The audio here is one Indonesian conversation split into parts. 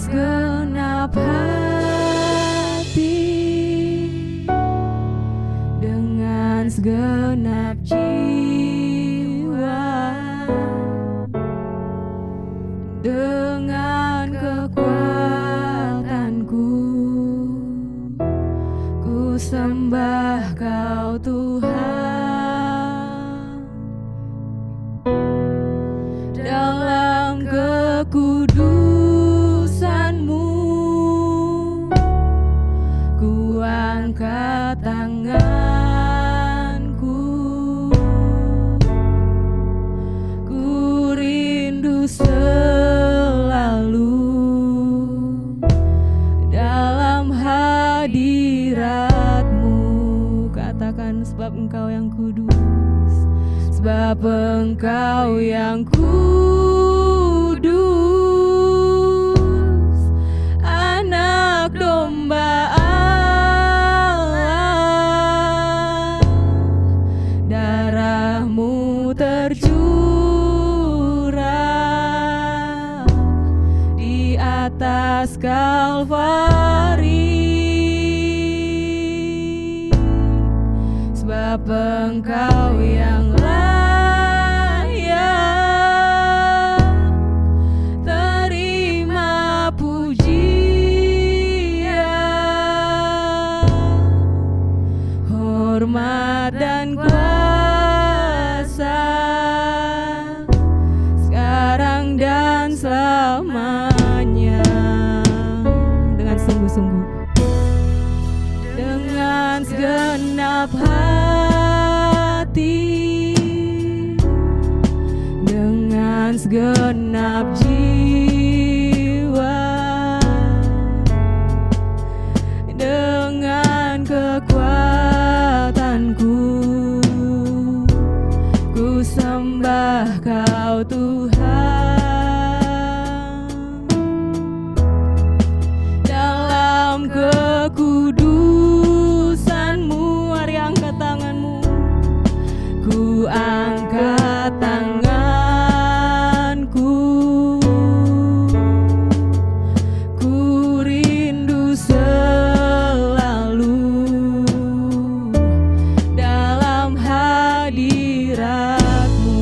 segenap hati, dengan segenap jiwa, dengan kekuatanku, ku sembah Kau Tuhan. Dalam kekudusan-Mu, ku angkat tanganku, ku rindu selalu dalam hadirat-Mu. Katakan, sebab Engkau yang kudus, sebab Engkau yang kudus, Anak Domba Allah, darah-Mu tercurah di atas Kalvari, sebab Engkau yang layak terima pujian, hormat dan kuasa, sekarang dan selamanya. Dengan sungguh-sungguh, dengan segenap hati, dengan segenap jiwa, dengan kekuatanku, ku sembah Kau Tuhan. Dalam kekudusan-Mu, mari angkat tangan-Mu, ku angkat tanganku, ku rindu selalu dalam hadirat-Mu.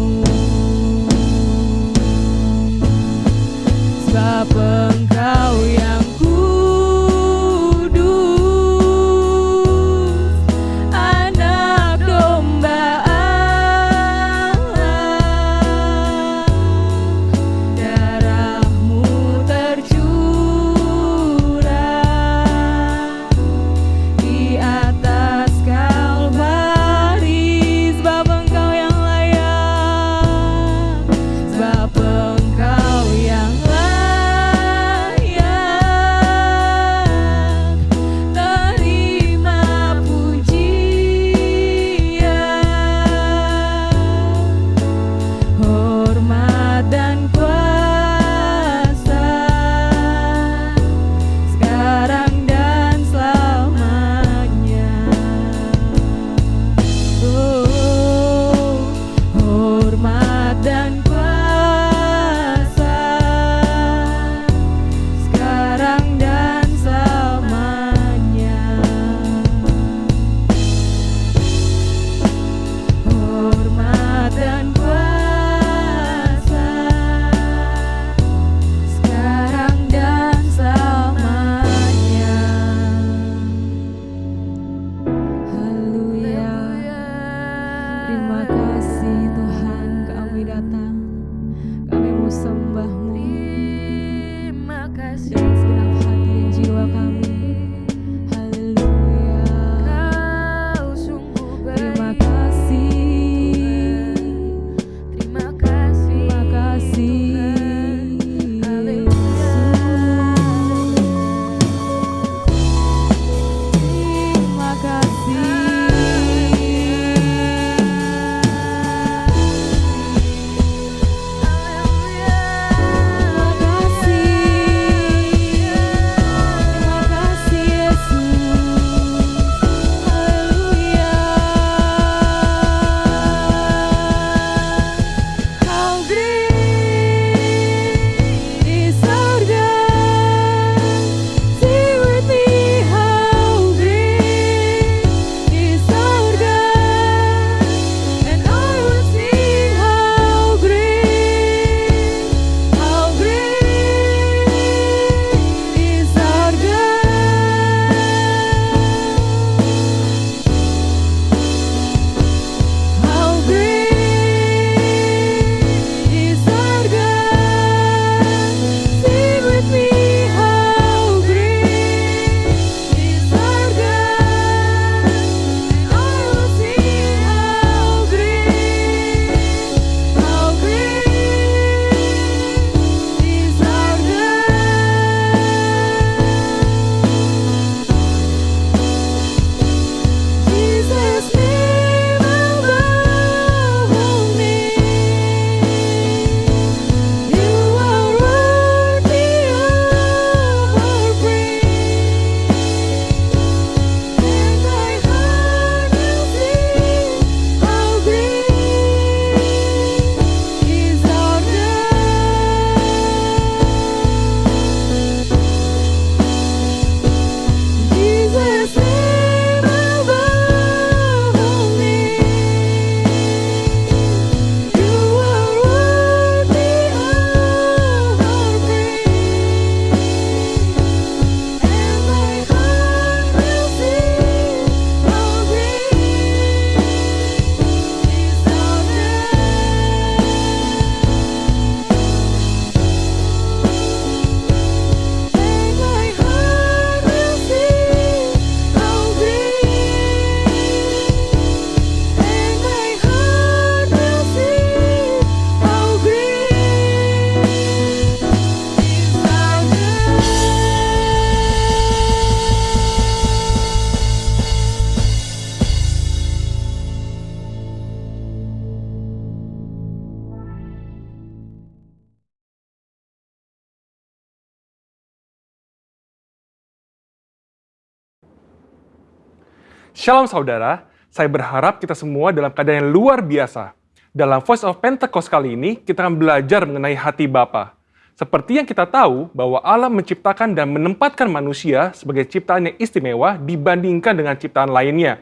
Shalom saudara, saya berharap kita semua dalam keadaan yang luar biasa. Dalam Voice of Pentecost kali ini, kita akan belajar mengenai hati Bapa. Seperti yang kita tahu bahwa Allah menciptakan dan menempatkan manusia sebagai ciptaan yang istimewa dibandingkan dengan ciptaan lainnya.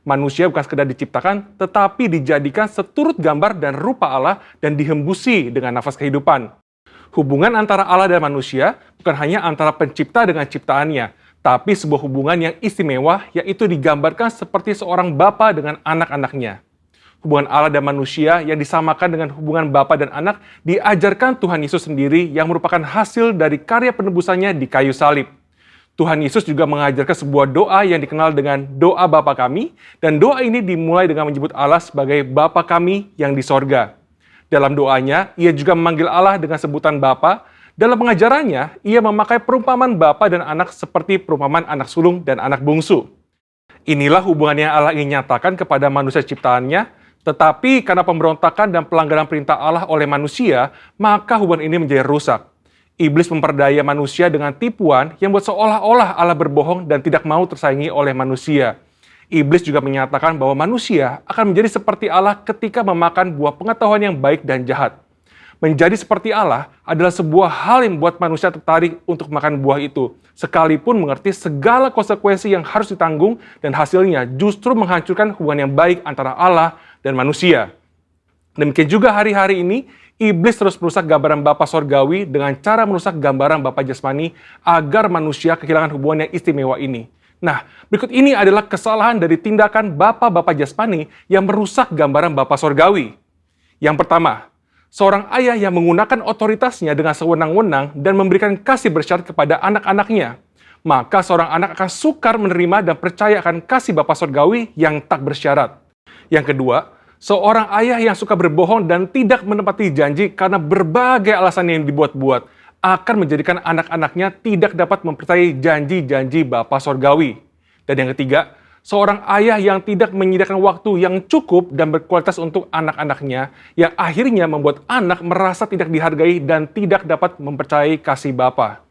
Manusia bukan sekedar diciptakan, tetapi dijadikan seturut gambar dan rupa Allah dan dihembusi dengan nafas kehidupan. Hubungan antara Allah dan manusia bukan hanya antara pencipta dengan ciptaannya, tapi sebuah hubungan yang istimewa, yaitu digambarkan seperti seorang bapa dengan anak-anaknya. Hubungan Allah dan manusia yang disamakan dengan hubungan bapa dan anak diajarkan Tuhan Yesus sendiri yang merupakan hasil dari karya penebusannya di kayu salib. Tuhan Yesus juga mengajarkan sebuah doa yang dikenal dengan doa Bapa kami, dan doa ini dimulai dengan menyebut Allah sebagai Bapa kami yang di sorga. Dalam doanya, ia juga memanggil Allah dengan sebutan Bapa. Dalam pengajarannya, ia memakai perumpamaan bapa dan anak seperti perumpamaan anak sulung dan anak bungsu. Inilah hubungan yang Allah ingin nyatakan kepada manusia ciptaannya, tetapi karena pemberontakan dan pelanggaran perintah Allah oleh manusia, maka hubungan ini menjadi rusak. Iblis memperdaya manusia dengan tipuan yang buat seolah-olah Allah berbohong dan tidak mau tersaingi oleh manusia. Iblis juga menyatakan bahwa manusia akan menjadi seperti Allah ketika memakan buah pengetahuan yang baik dan jahat. Menjadi seperti Allah adalah sebuah hal yang membuat manusia tertarik untuk makan buah itu, sekalipun mengerti segala konsekuensi yang harus ditanggung dan hasilnya justru menghancurkan hubungan yang baik antara Allah dan manusia. Demikian juga hari-hari ini, iblis terus merusak gambaran Bapa Sorgawi dengan cara merusak gambaran Bapa Jasmani agar manusia kehilangan hubungan yang istimewa ini. Nah, berikut ini adalah kesalahan dari tindakan Bapa Jasmani yang merusak gambaran Bapa Sorgawi. Yang pertama, seorang ayah yang menggunakan otoritasnya dengan sewenang-wenang dan memberikan kasih bersyarat kepada anak-anaknya. Maka seorang anak akan sukar menerima dan percaya akan kasih Bapa Sorgawi yang tak bersyarat. Yang kedua, seorang ayah yang suka berbohong dan tidak menepati janji karena berbagai alasan yang dibuat-buat akan menjadikan anak-anaknya tidak dapat mempercayai janji-janji Bapa Sorgawi. Dan yang ketiga, seorang ayah yang tidak menyediakan waktu yang cukup dan berkualitas untuk anak-anaknya, yang akhirnya membuat anak merasa tidak dihargai dan tidak dapat mempercayai kasih Bapa.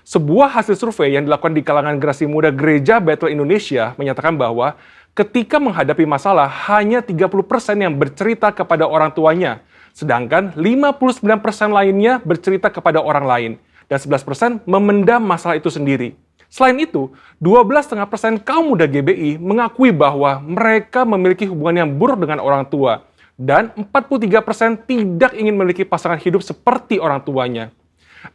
Sebuah hasil survei yang dilakukan di kalangan generasi muda Gereja Bethel Indonesia menyatakan bahwa ketika menghadapi masalah, hanya 30% yang bercerita kepada orang tuanya, sedangkan 59% lainnya bercerita kepada orang lain, dan 11% memendam masalah itu sendiri. Selain itu, 12,5% kaum muda GBI mengakui bahwa mereka memiliki hubungan yang buruk dengan orang tua, dan 43% tidak ingin memiliki pasangan hidup seperti orang tuanya.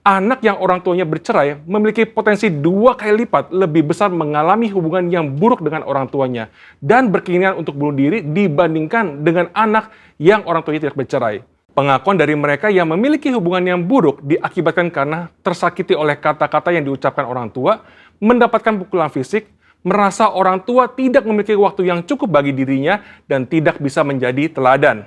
Anak yang orang tuanya bercerai memiliki potensi 2 kali lipat lebih besar mengalami hubungan yang buruk dengan orang tuanya dan berkeinginan untuk bunuh diri dibandingkan dengan anak yang orang tuanya tidak bercerai. Pengakuan dari mereka yang memiliki hubungan yang buruk diakibatkan karena tersakiti oleh kata-kata yang diucapkan orang tua, mendapatkan pukulan fisik, merasa orang tua tidak memiliki waktu yang cukup bagi dirinya, dan tidak bisa menjadi teladan.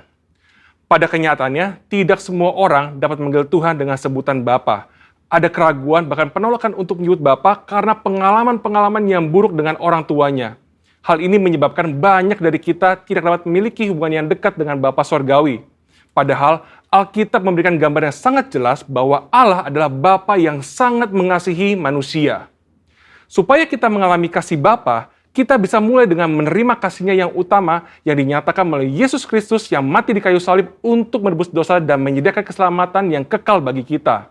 Pada kenyataannya, tidak semua orang dapat memanggil Tuhan dengan sebutan Bapa. Ada keraguan bahkan penolakan untuk menyebut Bapa karena pengalaman-pengalaman yang buruk dengan orang tuanya. Hal ini menyebabkan banyak dari kita tidak dapat memiliki hubungan yang dekat dengan Bapa Sorgawi. Padahal Alkitab memberikan gambar yang sangat jelas bahwa Allah adalah Bapa yang sangat mengasihi manusia. Supaya kita mengalami kasih Bapa, kita bisa mulai dengan menerima kasih-Nya yang utama yang dinyatakan melalui Yesus Kristus yang mati di kayu salib untuk menebus dosa dan menyediakan keselamatan yang kekal bagi kita.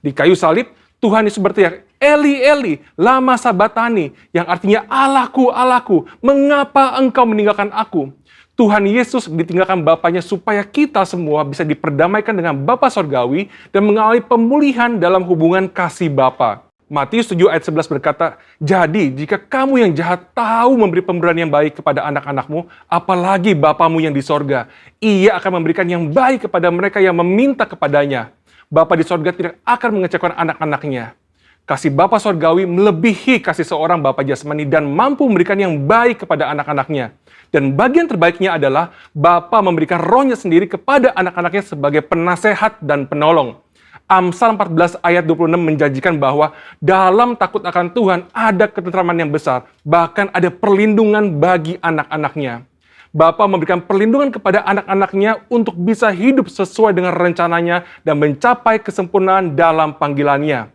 Di kayu salib, Tuhan Yesus berteriak, "Eli, Eli, lama sabatani," yang artinya, "Allahku, Allahku, mengapa engkau meninggalkan aku?" Tuhan Yesus ditinggalkan Bapanya supaya kita semua bisa diperdamaikan dengan Bapa Sorgawi dan mengalami pemulihan dalam hubungan kasih Bapa. Matius 7 ayat 11 berkata, "Jadi jika kamu yang jahat tahu memberi pemberian yang baik kepada anak-anakmu, apalagi Bapamu yang di sorga, Ia akan memberikan yang baik kepada mereka yang meminta kepadanya. Bapa di sorga tidak akan mengecewakan anak-anaknya." Kasih Bapa Sorgawi melebihi kasih seorang Bapa jasmani dan mampu memberikan yang baik kepada anak-anaknya. Dan bagian terbaiknya adalah Bapa memberikan Roh-Nya sendiri kepada anak-anaknya sebagai penasehat dan penolong. Amsal 14 ayat 26 menjanjikan bahwa dalam takut akan Tuhan ada ketentraman yang besar, bahkan ada perlindungan bagi anak-anaknya. Bapa memberikan perlindungan kepada anak-anaknya untuk bisa hidup sesuai dengan rencananya dan mencapai kesempurnaan dalam panggilannya.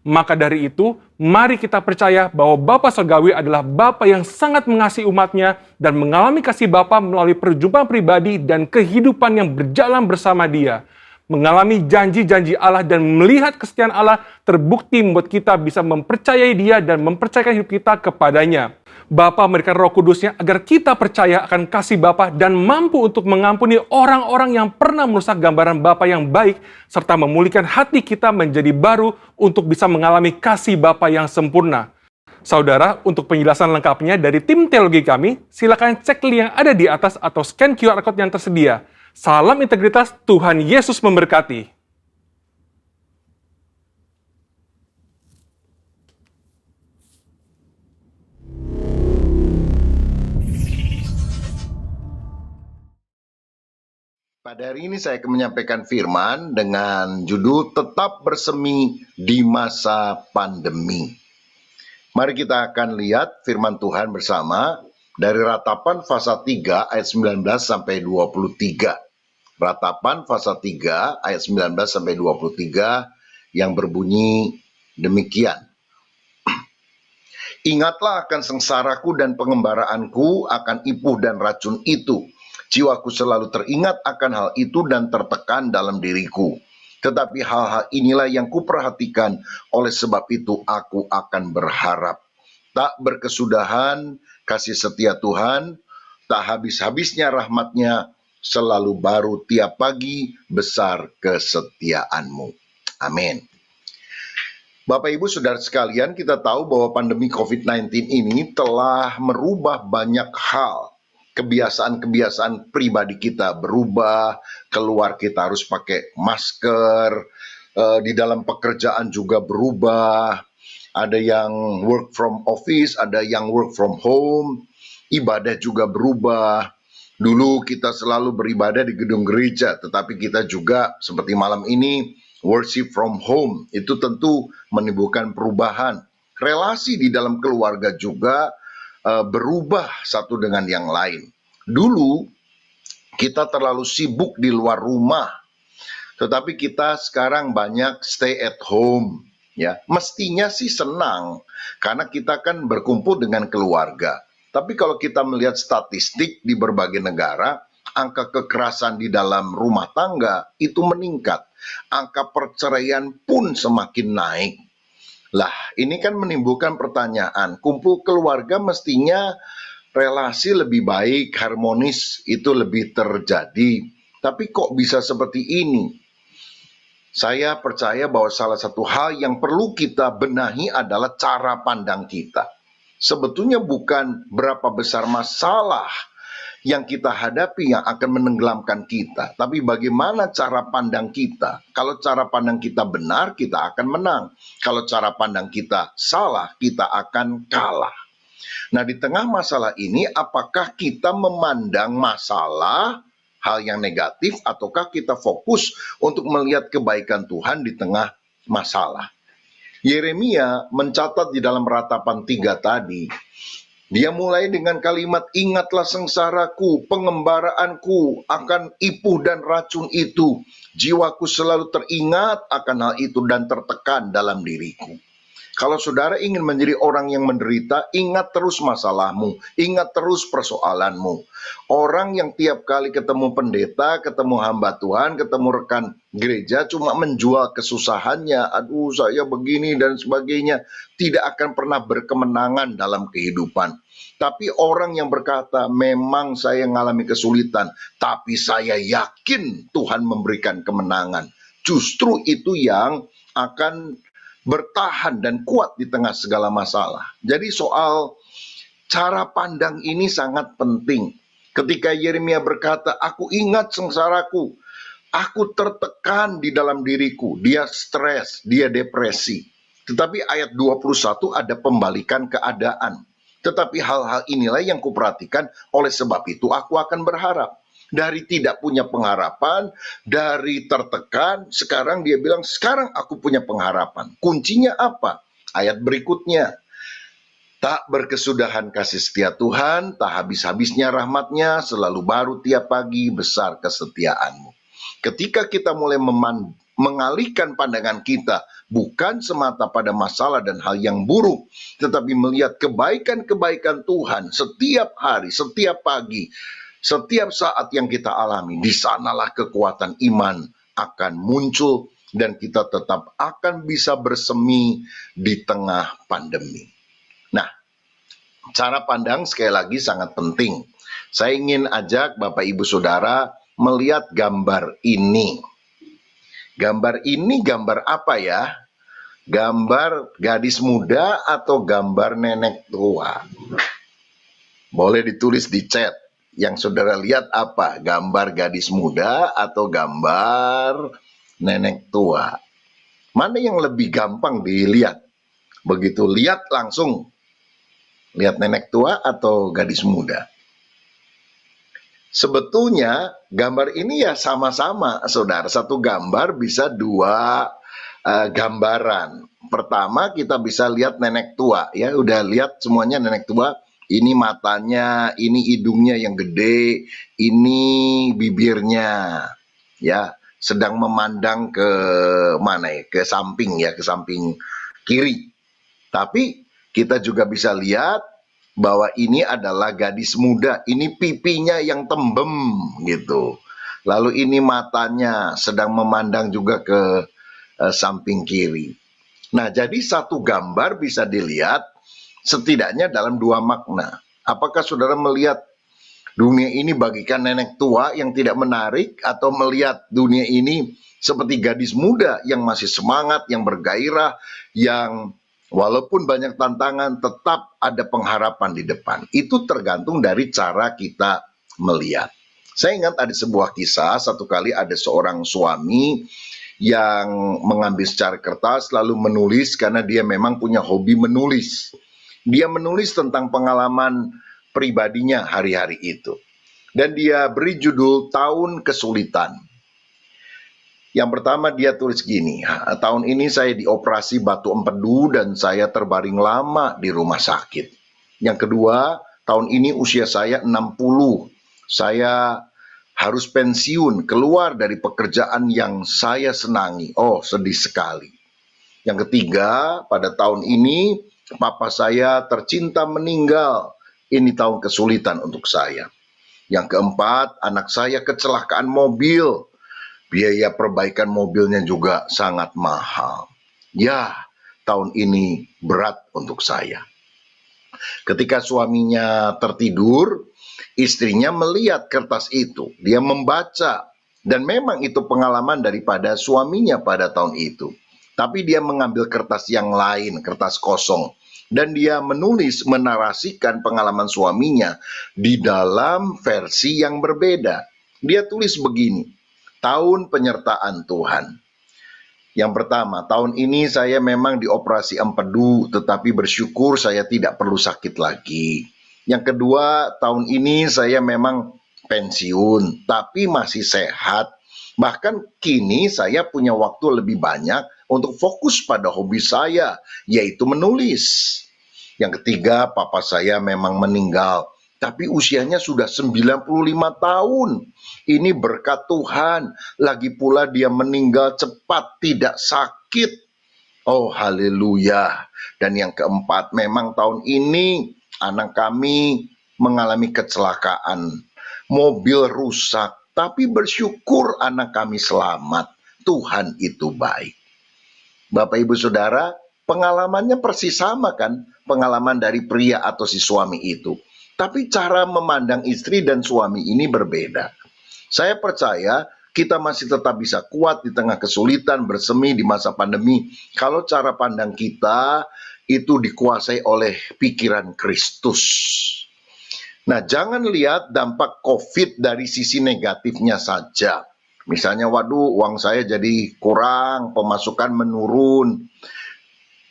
Maka dari itu, Mari kita percaya bahwa Bapa Surgawi adalah Bapa yang sangat mengasihi umatnya dan mengalami kasih Bapa melalui perjumpaan pribadi dan kehidupan yang berjalan bersama Dia. Mengalami janji-janji Allah dan melihat kesetiaan Allah terbukti membuat kita bisa mempercayai Dia dan mempercayakan hidup kita kepadanya. Bapa memberikan Roh Kudusnya agar kita percaya akan kasih Bapa dan mampu untuk mengampuni orang-orang yang pernah merusak gambaran Bapa yang baik serta memulihkan hati kita menjadi baru untuk bisa mengalami kasih Bapa yang sempurna. Saudara, untuk penjelasan lengkapnya dari tim teologi kami, silakan cek link yang ada di atas atau scan QR Code yang tersedia. Salam integritas, Tuhan Yesus memberkati. Pada hari ini saya akan menyampaikan firman dengan judul Tetap Bersemi di Masa Pandemi. Mari kita akan lihat firman Tuhan bersama dari Ratapan pasal 3 ayat 19 sampai 23. Ratapan pasal 3 ayat 19 sampai 23 yang berbunyi demikian. Ingatlah akan sengsaraku dan pengembaraanku, akan ipuh dan racun itu. Jiwaku selalu teringat akan hal itu dan tertekan dalam diriku. Tetapi hal-hal inilah yang kuperhatikan, oleh sebab itu aku akan berharap. Tak berkesudahan kasih setia Tuhan, tak habis-habisnya rahmat-Nya, selalu baru tiap pagi, besar kesetiaan-Mu. Amin. Bapak Ibu Saudara sekalian, kita tahu bahwa pandemi COVID-19 ini telah merubah banyak hal. Kebiasaan-kebiasaan pribadi kita berubah, keluar kita harus pakai masker, di dalam pekerjaan juga berubah, ada yang work from office, ada yang work from home, ibadah juga berubah. Dulu kita selalu beribadah di gedung gereja, tetapi kita juga seperti malam ini worship from home. Itu tentu menimbulkan perubahan. Relasi di dalam keluarga juga berubah satu dengan yang lain. Dulu kita terlalu sibuk di luar rumah, tetapi kita sekarang banyak stay at home. Ya, mestinya sih senang karena kita kan berkumpul dengan keluarga. Tapi kalau kita melihat statistik di berbagai negara, angka kekerasan di dalam rumah tangga itu meningkat. Angka perceraian pun semakin naik. Lah, ini kan menimbulkan pertanyaan, kumpul keluarga mestinya relasi lebih baik, harmonis itu lebih terjadi. Tapi kok bisa seperti ini? Saya percaya bahwa salah satu hal yang perlu kita benahi adalah cara pandang kita. Sebetulnya bukan berapa besar masalah yang kita hadapi yang akan menenggelamkan kita, tapi bagaimana cara pandang kita. Kalau cara pandang kita benar, kita akan menang. Kalau cara pandang kita salah, kita akan kalah. Nah, di tengah masalah ini, apakah kita memandang masalah hal yang negatif, ataukah kita fokus untuk melihat kebaikan Tuhan di tengah masalah? Yeremia mencatat di dalam Ratapan 3 tadi, dia mulai dengan kalimat, ingatlah sengsaraku, pengembaraanku akan ipuh dan racun itu. Jiwaku selalu teringat akan hal itu dan tertekan dalam diriku. Kalau saudara ingin menjadi orang yang menderita, ingat terus masalahmu, ingat terus persoalanmu. Orang yang tiap kali ketemu pendeta, ketemu hamba Tuhan, ketemu rekan gereja, cuma menjual kesusahannya, aduh saya begini dan sebagainya, tidak akan pernah berkemenangan dalam kehidupan. Tapi orang yang berkata, memang saya mengalami kesulitan, tapi saya yakin Tuhan memberikan kemenangan. Justru itu yang akan bertahan dan kuat di tengah segala masalah. Jadi soal cara pandang ini sangat penting. Ketika Yeremia berkata, aku ingat sengsaraku, aku tertekan di dalam diriku, dia stres, dia depresi. Tetapi ayat 21 ada pembalikan keadaan. Tetapi hal-hal inilah yang kuperhatikan, oleh sebab itu aku akan berharap. Dari tidak punya pengharapan, dari tertekan, sekarang dia bilang, sekarang aku punya pengharapan. Kuncinya apa? Ayat berikutnya. Tak berkesudahan kasih setia Tuhan, tak habis-habisnya rahmat-Nya, selalu baru tiap pagi, besar kesetiaan-Mu. Ketika kita mulai mengalihkan pandangan kita bukan semata pada masalah dan hal yang buruk, tetapi melihat kebaikan-kebaikan Tuhan setiap hari, setiap pagi, setiap saat yang kita alami. Di sanalah kekuatan iman akan muncul dan kita tetap akan bisa bersemi di tengah pandemi. Nah, cara pandang sekali lagi sangat penting. Saya ingin ajak Bapak Ibu Saudara melihat gambar ini. Gambar ini gambar apa ya? Gambar gadis muda atau gambar nenek tua? Boleh ditulis di chat. Yang saudara lihat apa? Gambar gadis muda atau gambar nenek tua? Mana yang lebih gampang dilihat? Begitu lihat langsung, lihat nenek tua atau gadis muda? Sebetulnya gambar ini ya sama-sama, saudara. Satu gambar bisa dua gambaran. Pertama kita bisa lihat nenek tua, ya udah lihat semuanya nenek tua. Ini matanya, ini hidungnya yang gede, ini bibirnya, ya sedang memandang ke mana ya, ke samping ya, ke samping kiri. Tapi kita juga bisa lihat bahwa ini adalah gadis muda, ini pipinya yang tembem gitu. Lalu ini matanya sedang memandang juga ke samping kiri. Nah, jadi satu gambar bisa dilihat setidaknya dalam dua makna. Apakah saudara melihat dunia ini bagikan nenek tua yang tidak menarik, atau melihat dunia ini seperti gadis muda yang masih semangat, yang bergairah, yang walaupun banyak tantangan tetap ada pengharapan di depan? Itu tergantung dari cara kita melihat. Saya ingat ada sebuah kisah, satu kali ada seorang suami yang mengambil secari kertas lalu menulis karena dia memang punya hobi menulis. Dia menulis tentang pengalaman pribadinya hari-hari itu. Dan dia beri judul Tahun Kesulitan. Yang pertama dia tulis gini, tahun ini saya dioperasi batu empedu dan saya terbaring lama di rumah sakit. Yang kedua, tahun ini usia saya 60. Saya harus pensiun, keluar dari pekerjaan yang saya senangi. Oh, sedih sekali. Yang ketiga, pada tahun ini papa saya tercinta meninggal. Ini tahun kesulitan untuk saya. Yang keempat, anak saya kecelakaan mobil. Biaya perbaikan mobilnya juga sangat mahal. Ya, tahun ini berat untuk saya. Ketika suaminya tertidur, istrinya melihat kertas itu. Dia membaca. Dan memang itu pengalaman daripada suaminya pada tahun itu. Tapi dia mengambil kertas yang lain, kertas kosong. Dan dia menulis, menarasikan pengalaman suaminya di dalam versi yang berbeda. Dia tulis begini, tahun penyertaan Tuhan. Yang pertama, tahun ini saya memang dioperasi empedu, tetapi bersyukur saya tidak perlu sakit lagi. Yang kedua, tahun ini saya memang pensiun, tapi masih sehat. Bahkan kini saya punya waktu lebih banyak untuk fokus pada hobi saya, yaitu menulis. Yang ketiga, papa saya memang meninggal, tapi usianya sudah 95 tahun. Ini berkat Tuhan. Lagi pula dia meninggal cepat, tidak sakit. Oh, haleluya. Dan yang keempat, memang tahun ini anak kami mengalami kecelakaan. Mobil rusak, tapi bersyukur anak kami selamat. Tuhan itu baik. Bapak Ibu Saudara, pengalamannya persis sama kan? Pengalaman dari pria atau si suami itu. Tapi cara memandang istri dan suami ini berbeda. Saya percaya kita masih tetap bisa kuat di tengah kesulitan, bersemi di masa pandemi, kalau cara pandang kita itu dikuasai oleh pikiran Kristus. Nah, jangan lihat dampak COVID dari sisi negatifnya saja. Misalnya, waduh, uang saya jadi kurang, pemasukan menurun.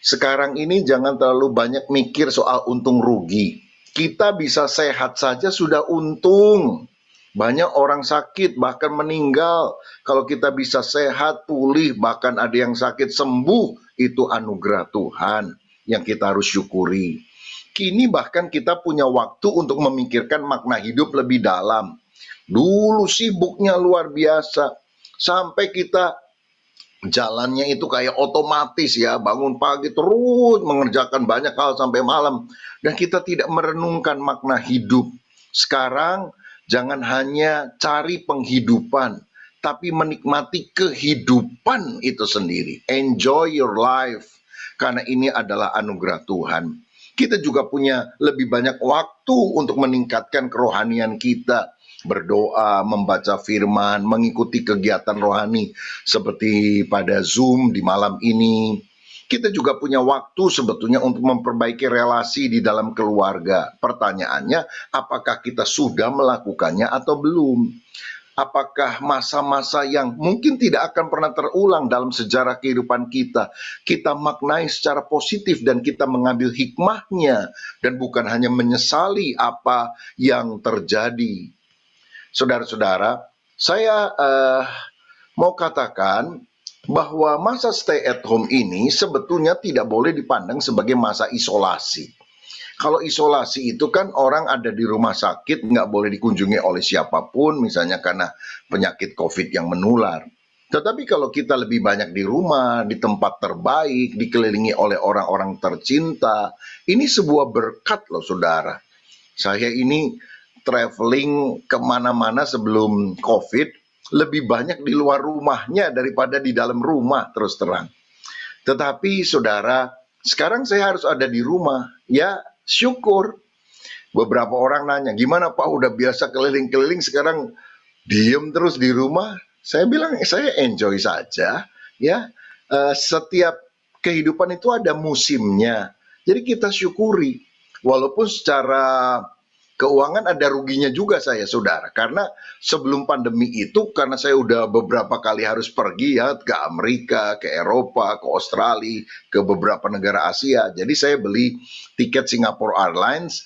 Sekarang ini jangan terlalu banyak mikir soal untung rugi. Kita bisa sehat saja sudah untung. Banyak orang sakit bahkan meninggal. Kalau kita bisa sehat, pulih, bahkan ada yang sakit sembuh, itu anugerah Tuhan yang kita harus syukuri. Kini bahkan kita punya waktu untuk memikirkan makna hidup lebih dalam. Dulu sibuknya luar biasa, sampai kita Jalannya itu kayak otomatis ya, bangun pagi terus mengerjakan banyak hal sampai malam. Dan kita tidak merenungkan makna hidup. Sekarang jangan hanya cari penghidupan, tapi menikmati kehidupan itu sendiri. Enjoy your life, karena ini adalah anugerah Tuhan. Kita juga punya lebih banyak waktu untuk meningkatkan kerohanian kita, berdoa, membaca firman, mengikuti kegiatan rohani seperti pada Zoom di malam ini. Kita juga punya waktu sebetulnya untuk memperbaiki relasi di dalam keluarga. Pertanyaannya, apakah kita sudah melakukannya atau belum? Apakah masa-masa yang mungkin tidak akan pernah terulang dalam sejarah kehidupan kita, kita maknai secara positif dan kita mengambil hikmahnya dan bukan hanya menyesali apa yang terjadi. Saudara-saudara, saya mau katakan bahwa masa stay at home ini sebetulnya tidak boleh dipandang sebagai masa isolasi. Kalau isolasi itu kan orang ada di rumah sakit, nggak boleh dikunjungi oleh siapapun, misalnya karena penyakit COVID yang menular. Tetapi kalau kita lebih banyak di rumah, di tempat terbaik, dikelilingi oleh orang-orang tercinta, ini sebuah berkat loh saudara. Saya ini traveling kemana-mana sebelum COVID, lebih banyak di luar rumahnya daripada di dalam rumah terus terang. Tetapi saudara, sekarang saya harus ada di rumah, ya syukur. Beberapa orang nanya, gimana Pak udah biasa keliling-keliling sekarang diem terus di rumah? Saya bilang saya enjoy saja, ya. Setiap kehidupan itu ada musimnya. Jadi kita syukuri, walaupun secara keuangan ada ruginya juga saya saudara, karena sebelum pandemi itu karena saya udah beberapa kali harus pergi ya ke Amerika, ke Eropa, ke Australia, ke beberapa negara Asia. Jadi saya beli tiket Singapore Airlines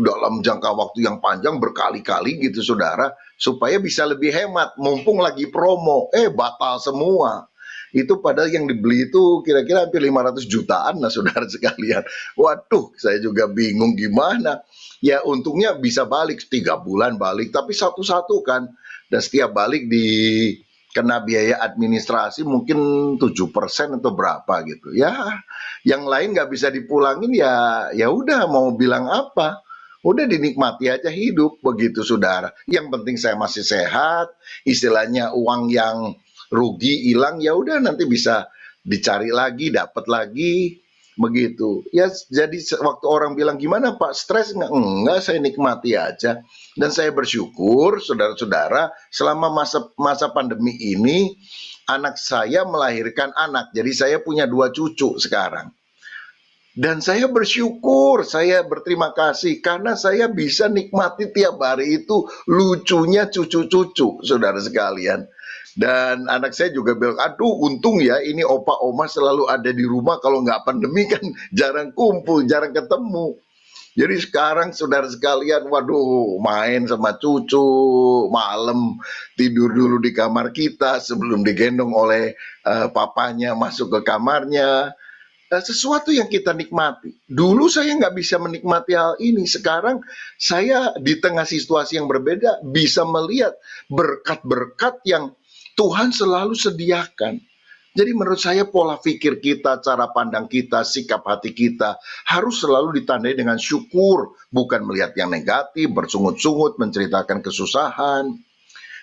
dalam jangka waktu yang panjang berkali-kali gitu saudara, supaya bisa lebih hemat, mumpung lagi promo, batal semua. Itu padahal yang dibeli itu kira-kira hampir 500 jutaan lah saudara sekalian. Waduh, saya juga bingung gimana. Ya untungnya bisa balik 3 bulan balik, tapi satu-satu kan. Dan setiap balik kena biaya administrasi mungkin 7% atau berapa gitu. Ya, yang lain nggak bisa dipulangin ya udah mau bilang apa. Udah dinikmati aja hidup begitu saudara. Yang penting saya masih sehat, istilahnya uang yang rugi hilang ya udah nanti bisa dicari lagi, dapat lagi begitu. Ya jadi waktu orang bilang gimana Pak, stres enggak, saya nikmati aja. Dan saya bersyukur saudara-saudara, selama masa pandemi ini anak saya melahirkan anak. Jadi saya punya 2 cucu sekarang. Dan saya bersyukur, saya berterima kasih karena saya bisa nikmati tiap hari itu lucunya cucu-cucu saudara sekalian. Dan anak saya juga bilang, aduh untung ya ini opa oma selalu ada di rumah, kalau nggak pandemi kan jarang kumpul, jarang ketemu. Jadi sekarang saudara sekalian, waduh main sama cucu, malam tidur dulu di kamar kita sebelum digendong oleh papanya masuk ke kamarnya. Sesuatu yang kita nikmati. Dulu saya nggak bisa menikmati hal ini, sekarang saya di tengah situasi yang berbeda bisa melihat berkat-berkat yang Tuhan selalu sediakan. Jadi menurut saya pola pikir kita, cara pandang kita, sikap hati kita harus selalu ditandai dengan syukur, bukan melihat yang negatif, bersungut-sungut, menceritakan kesusahan.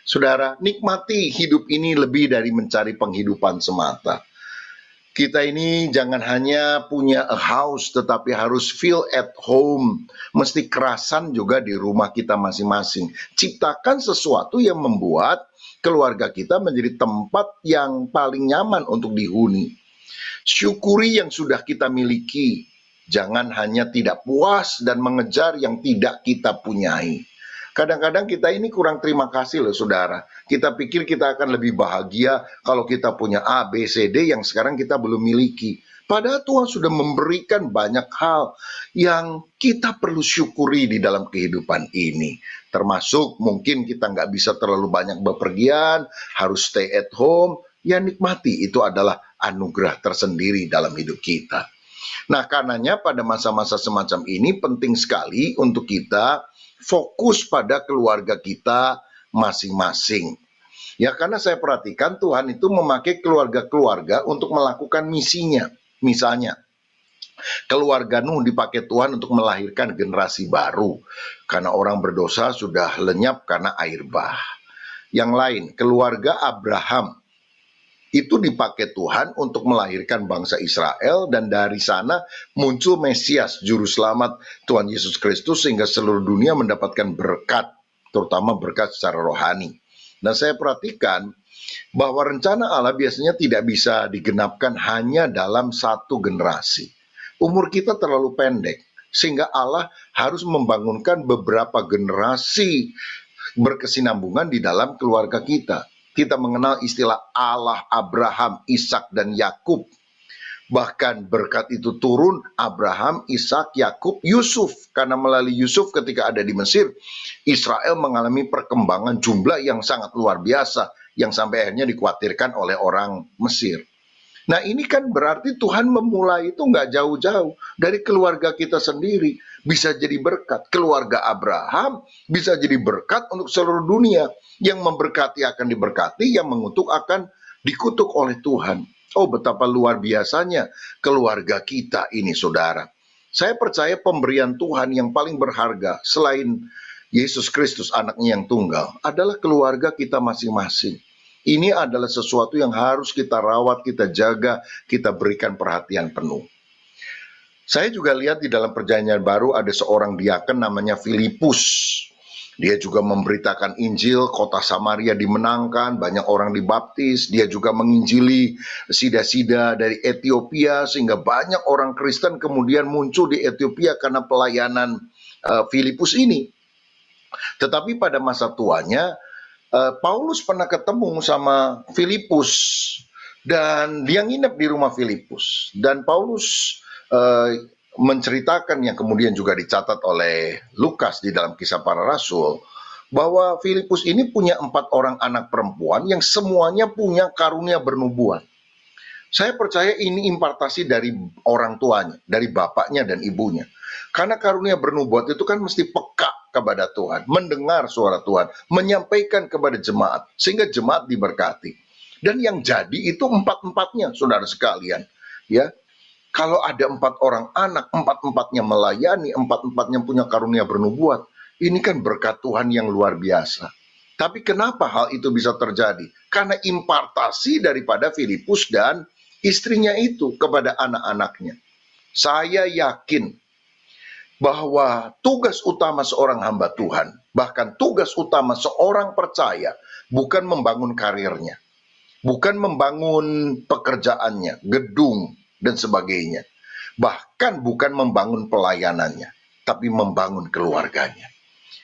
Saudara, nikmati hidup ini lebih dari mencari penghidupan semata. Kita ini jangan hanya punya a house, tetapi harus feel at home. Mesti kerasan juga di rumah kita masing-masing. Ciptakan sesuatu yang membuat keluarga kita menjadi tempat yang paling nyaman untuk dihuni. Syukuri yang sudah kita miliki. Jangan hanya tidak puas dan mengejar yang tidak kita punyai. Kadang-kadang kita ini kurang terima kasih loh saudara. Kita pikir kita akan lebih bahagia kalau kita punya A, B, C, D yang sekarang kita belum miliki. Padahal Tuhan sudah memberikan banyak hal yang kita perlu syukuri di dalam kehidupan ini. Termasuk mungkin kita nggak bisa terlalu banyak bepergian, harus stay at home. Ya nikmati, itu adalah anugerah tersendiri dalam hidup kita. Nah karenanya pada masa-masa semacam ini penting sekali untuk kita fokus pada keluarga kita masing-masing. Ya, karena saya perhatikan Tuhan itu memakai keluarga-keluarga untuk melakukan misinya. Misalnya, keluarga Nuh dipakai Tuhan untuk melahirkan generasi baru. Karena orang berdosa sudah lenyap karena air bah. Yang lain, keluarga Abraham itu dipakai Tuhan untuk melahirkan bangsa Israel, dan dari sana muncul Mesias, Juru Selamat Tuhan Yesus Kristus, sehingga seluruh dunia mendapatkan berkat, terutama berkat secara rohani. Dan saya perhatikan bahwa rencana Allah biasanya tidak bisa digenapkan hanya dalam satu generasi. Umur kita terlalu pendek, sehingga Allah harus membangunkan beberapa generasi berkesinambungan di dalam keluarga kita. Kita mengenal istilah Allah Abraham, Ishak, dan Yakub. Bahkan berkat itu turun Abraham, Ishak, Yakub, Yusuf. Karena melalui Yusuf ketika ada di Mesir, Israel mengalami perkembangan jumlah yang sangat luar biasa, yang sampai akhirnya dikhawatirkan oleh orang Mesir. Nah, ini kan berarti Tuhan memulai itu nggak jauh-jauh dari keluarga kita sendiri. Bisa jadi berkat. Keluarga Abraham bisa jadi berkat untuk seluruh dunia. Yang memberkati akan diberkati, yang mengutuk akan dikutuk oleh Tuhan. Oh, betapa luar biasanya keluarga kita ini, saudara. Saya percaya pemberian Tuhan yang paling berharga selain Yesus Kristus anaknya yang tunggal adalah keluarga kita masing-masing. Ini adalah sesuatu yang harus kita rawat, kita jaga, kita berikan perhatian penuh. Saya juga lihat di dalam Perjanjian Baru ada seorang diaken namanya Filipus. Dia juga memberitakan Injil, kota Samaria dimenangkan, banyak orang dibaptis. Dia juga menginjili sida-sida dari Ethiopia, sehingga banyak orang Kristen kemudian muncul di Ethiopia karena pelayanan Filipus ini. Tetapi pada masa tuanya, Paulus pernah ketemu sama Filipus, dan dia nginep di rumah Filipus. Dan Paulus menceritakan, yang kemudian juga dicatat oleh Lukas di dalam Kisah Para Rasul, bahwa Filipus ini punya 4 orang anak perempuan yang semuanya punya karunia bernubuat. Saya percaya ini impartasi dari orang tuanya, dari bapaknya dan ibunya. Karena karunia bernubuat itu kan mesti peka kepada Tuhan, mendengar suara Tuhan, menyampaikan kepada jemaat, sehingga jemaat diberkati. Dan yang jadi itu 4-4-nya, saudara sekalian. Ya, kalau ada 4 orang anak, 4-4-nya melayani, 4-4-nya punya karunia bernubuat, ini kan berkat Tuhan yang luar biasa. Tapi kenapa hal itu bisa terjadi? Karena impartasi daripada Filipus dan istrinya itu kepada anak-anaknya. Saya yakin bahwa tugas utama seorang hamba Tuhan, bahkan tugas utama seorang percaya, bukan membangun karirnya, bukan membangun pekerjaannya, gedung, dan sebagainya. Bahkan bukan membangun pelayanannya, tapi membangun keluarganya.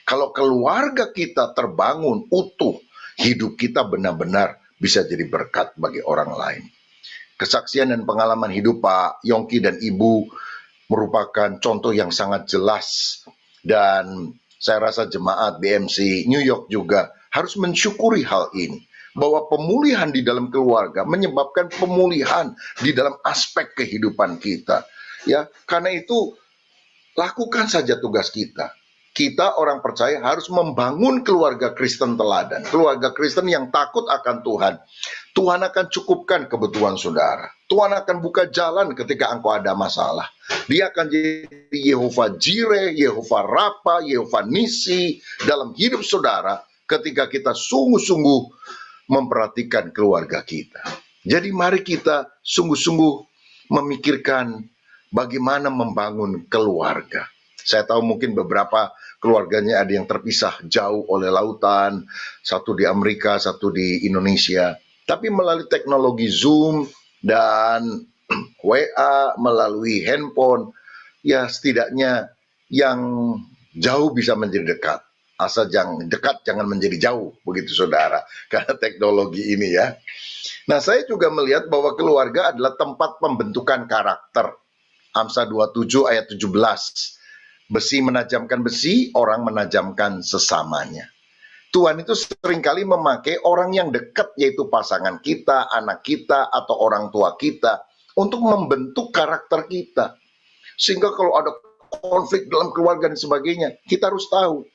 Kalau keluarga kita terbangun utuh, hidup kita benar-benar bisa jadi berkat bagi orang lain. Kesaksian dan pengalaman hidup Pak Yongki dan Ibu merupakan contoh yang sangat jelas. Dan saya rasa jemaat BMC New York juga harus mensyukuri hal ini. Bahwa pemulihan di dalam keluarga menyebabkan pemulihan di dalam aspek kehidupan kita. Ya, karena itu lakukan saja tugas kita. Kita orang percaya harus membangun keluarga Kristen teladan, keluarga Kristen yang takut akan Tuhan. Tuhan akan cukupkan kebutuhan saudara. Tuhan akan buka jalan ketika engkau ada masalah. Dia akan jadi Yehova Jireh, Yehova Rafa, Yehova Nisi dalam hidup saudara ketika kita sungguh-sungguh memperhatikan keluarga kita. Jadi mari kita sungguh-sungguh memikirkan bagaimana membangun keluarga. Saya tahu mungkin beberapa keluarganya ada yang terpisah jauh oleh lautan, satu di Amerika, satu di Indonesia. Tapi melalui teknologi Zoom dan WA, melalui handphone, ya setidaknya yang jauh bisa menjadi dekat. Asal jangan dekat, jangan menjadi jauh, begitu saudara, karena teknologi ini ya. Nah, saya juga melihat bahwa keluarga adalah tempat pembentukan karakter. Amsal 27 ayat 17. Besi menajamkan besi, orang menajamkan sesamanya. Tuhan itu seringkali memakai orang yang dekat, yaitu pasangan kita, anak kita, atau orang tua kita, untuk membentuk karakter kita. Sehingga kalau ada konflik dalam keluarga dan sebagainya, kita harus tahu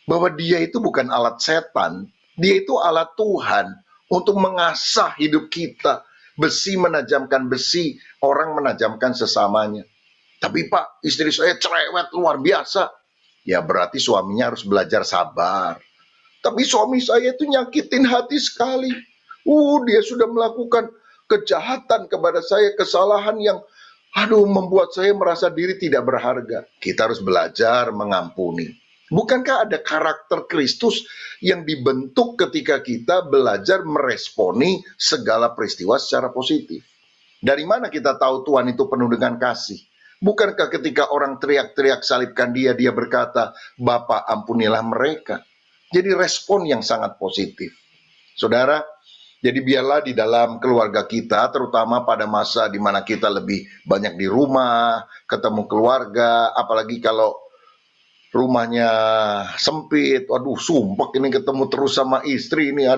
bahwa dia itu bukan alat setan Dia itu alat Tuhan untuk mengasah hidup kita. Besi menajamkan besi, orang menajamkan sesamanya. Tapi Pak, istri saya cerewet luar biasa. Ya berarti suaminya harus belajar sabar. Tapi suami saya itu nyakitin hati sekali. Dia sudah melakukan kejahatan kepada saya, kesalahan yang membuat saya merasa diri tidak berharga. Kita harus belajar mengampuni. Bukankah ada karakter Kristus yang dibentuk ketika kita belajar meresponi segala peristiwa secara positif? Dari mana kita tahu Tuhan itu penuh dengan kasih? Bukankah ketika orang teriak-teriak salibkan dia, dia berkata, Bapa ampunilah mereka. Jadi respon yang sangat positif. Saudara, jadi biarlah di dalam keluarga kita, terutama pada masa di mana kita lebih banyak di rumah, ketemu keluarga, apalagi kalau rumahnya sempit, sumpek ini ketemu terus sama istri ini,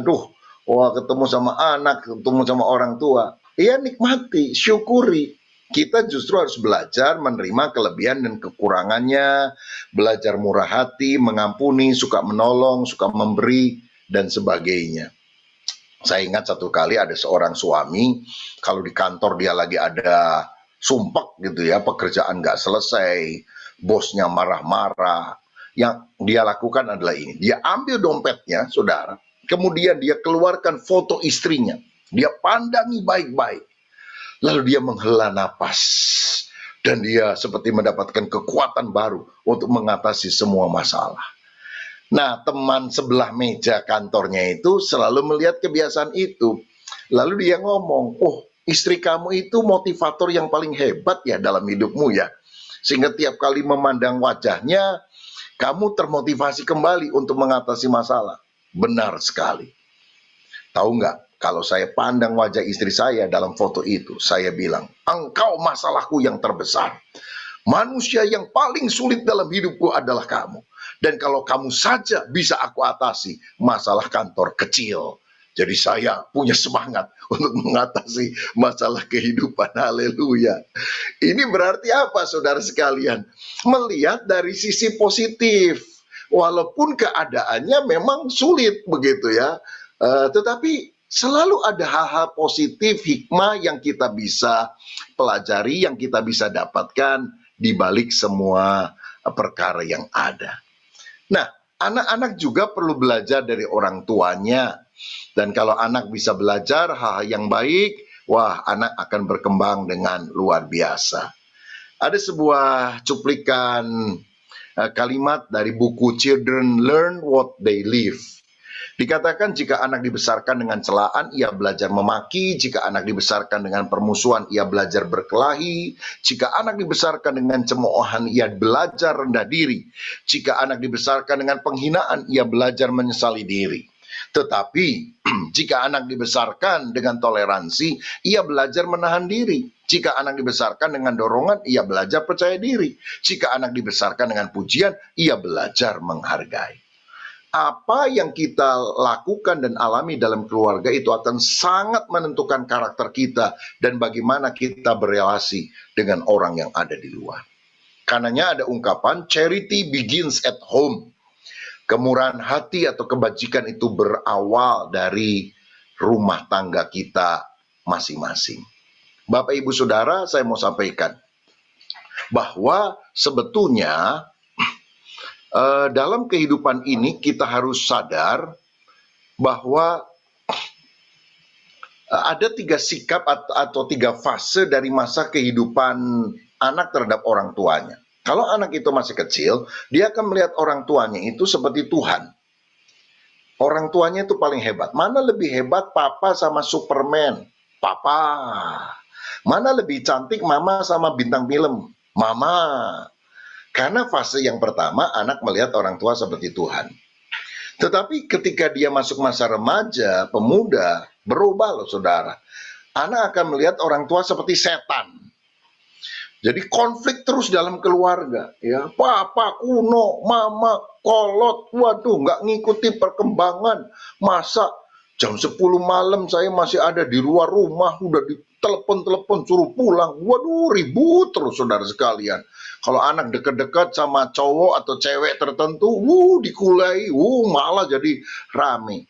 ketemu sama anak, ketemu sama orang tua. Ya nikmati, syukuri. Kita justru harus belajar menerima kelebihan dan kekurangannya, belajar murah hati, mengampuni, suka menolong, suka memberi, dan sebagainya. Saya ingat satu kali ada seorang suami, kalau di kantor dia lagi ada sumpek gitu ya, pekerjaan nggak selesai, bosnya marah-marah. Yang dia lakukan adalah ini, dia ambil dompetnya, saudara, kemudian dia keluarkan foto istrinya, dia pandangi baik-baik. Lalu dia menghela napas dan dia seperti mendapatkan kekuatan baru untuk mengatasi semua masalah. Nah, teman sebelah meja kantornya itu selalu melihat kebiasaan itu. Lalu dia ngomong, istri kamu itu motivator yang paling hebat ya dalam hidupmu ya. Sehingga tiap kali memandang wajahnya, kamu termotivasi kembali untuk mengatasi masalah. Benar sekali. Tahu nggak? Kalau saya pandang wajah istri saya dalam foto itu, saya bilang, engkau masalahku yang terbesar. Manusia yang paling sulit dalam hidupku adalah kamu. Dan kalau kamu saja bisa aku atasi, masalah kantor kecil. Jadi saya punya semangat untuk mengatasi masalah kehidupan. Haleluya. Ini berarti apa saudara sekalian? Melihat dari sisi positif. Walaupun keadaannya memang sulit begitu ya. Tetapi selalu ada hal-hal positif, hikmah yang kita bisa pelajari, yang kita bisa dapatkan di balik semua perkara yang ada. Nah, anak-anak juga perlu belajar dari orang tuanya. Dan kalau anak bisa belajar hal-hal yang baik, anak akan berkembang dengan luar biasa. Ada sebuah cuplikan kalimat dari buku Children Learn What They Live. Dikatakan jika anak dibesarkan dengan celaan, ia belajar memaki. Jika anak dibesarkan dengan permusuhan, ia belajar berkelahi. Jika anak dibesarkan dengan cemoohan, ia belajar rendah diri. Jika anak dibesarkan dengan penghinaan, ia belajar menyesali diri. Tetapi jika anak dibesarkan dengan toleransi, ia belajar menahan diri. Jika anak dibesarkan dengan dorongan, ia belajar percaya diri. Jika anak dibesarkan dengan pujian, ia belajar menghargai. Apa yang kita lakukan dan alami dalam keluarga itu akan sangat menentukan karakter kita dan bagaimana kita berelasi dengan orang yang ada di luar. Karenanya ada ungkapan charity begins at home. Kemurahan hati atau kebajikan itu berawal dari rumah tangga kita masing-masing. Bapak Ibu Saudara, saya mau sampaikan bahwa sebetulnya dalam kehidupan ini kita harus sadar bahwa ada 3 sikap atau 3 fase dari masa kehidupan anak terhadap orang tuanya. Kalau anak itu masih kecil, dia akan melihat orang tuanya itu seperti Tuhan. Orang tuanya itu paling hebat. Mana lebih hebat papa sama Superman? Papa. Mana lebih cantik mama sama bintang film? Mama. Karena fase yang pertama, anak melihat orang tua seperti Tuhan. Tetapi ketika dia masuk masa remaja, pemuda, berubah loh saudara. Anak akan melihat orang tua seperti setan. Jadi konflik terus dalam keluarga. Ya, papa kuno, mama kolot, nggak ngikuti perkembangan. Masa jam 10 malam saya masih ada di luar rumah, udah ditelepon suruh pulang. Ribut terus saudara sekalian. Kalau anak dekat-dekat sama cowok atau cewek tertentu, dikulai, malah jadi rame.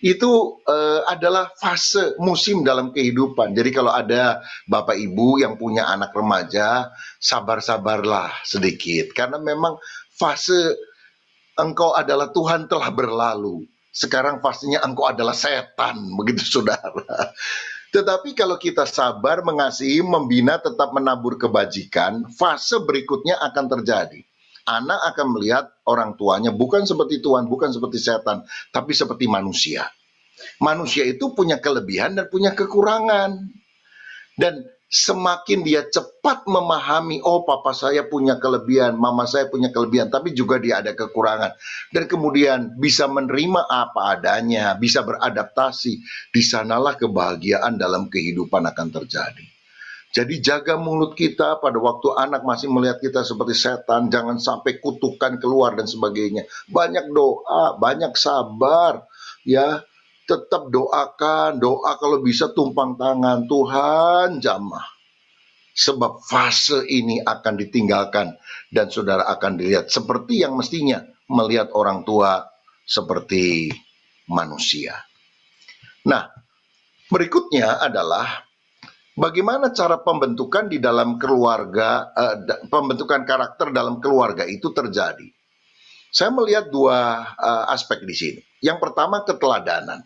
Itu adalah fase musim dalam kehidupan. Jadi kalau ada Bapak Ibu yang punya anak remaja, sabar-sabarlah sedikit. Karena memang fase engkau adalah Tuhan telah berlalu. Sekarang fasenya engkau adalah setan, begitu saudara. Tetapi kalau kita sabar, mengasihi, membina, tetap menabur kebajikan, fase berikutnya akan terjadi. Anak akan melihat orang tuanya bukan seperti Tuhan, bukan seperti setan, tapi seperti manusia. Manusia itu punya kelebihan dan punya kekurangan. Dan semakin dia cepat memahami, oh papa saya punya kelebihan, mama saya punya kelebihan, tapi juga dia ada kekurangan. Dan kemudian bisa menerima apa adanya, bisa beradaptasi, di sanalah kebahagiaan dalam kehidupan akan terjadi. Jadi jaga mulut kita pada waktu anak masih melihat kita seperti setan, jangan sampai kutukan keluar dan sebagainya. Banyak doa, banyak sabar, ya. Tetap doakan, doa kalau bisa tumpang tangan, Tuhan jamah. Sebab fase ini akan ditinggalkan dan saudara akan dilihat seperti yang mestinya melihat orang tua seperti manusia. Nah, berikutnya adalah bagaimana cara pembentukan di dalam keluarga, pembentukan karakter dalam keluarga itu terjadi. Saya melihat dua aspek di sini. Yang pertama, keteladanan.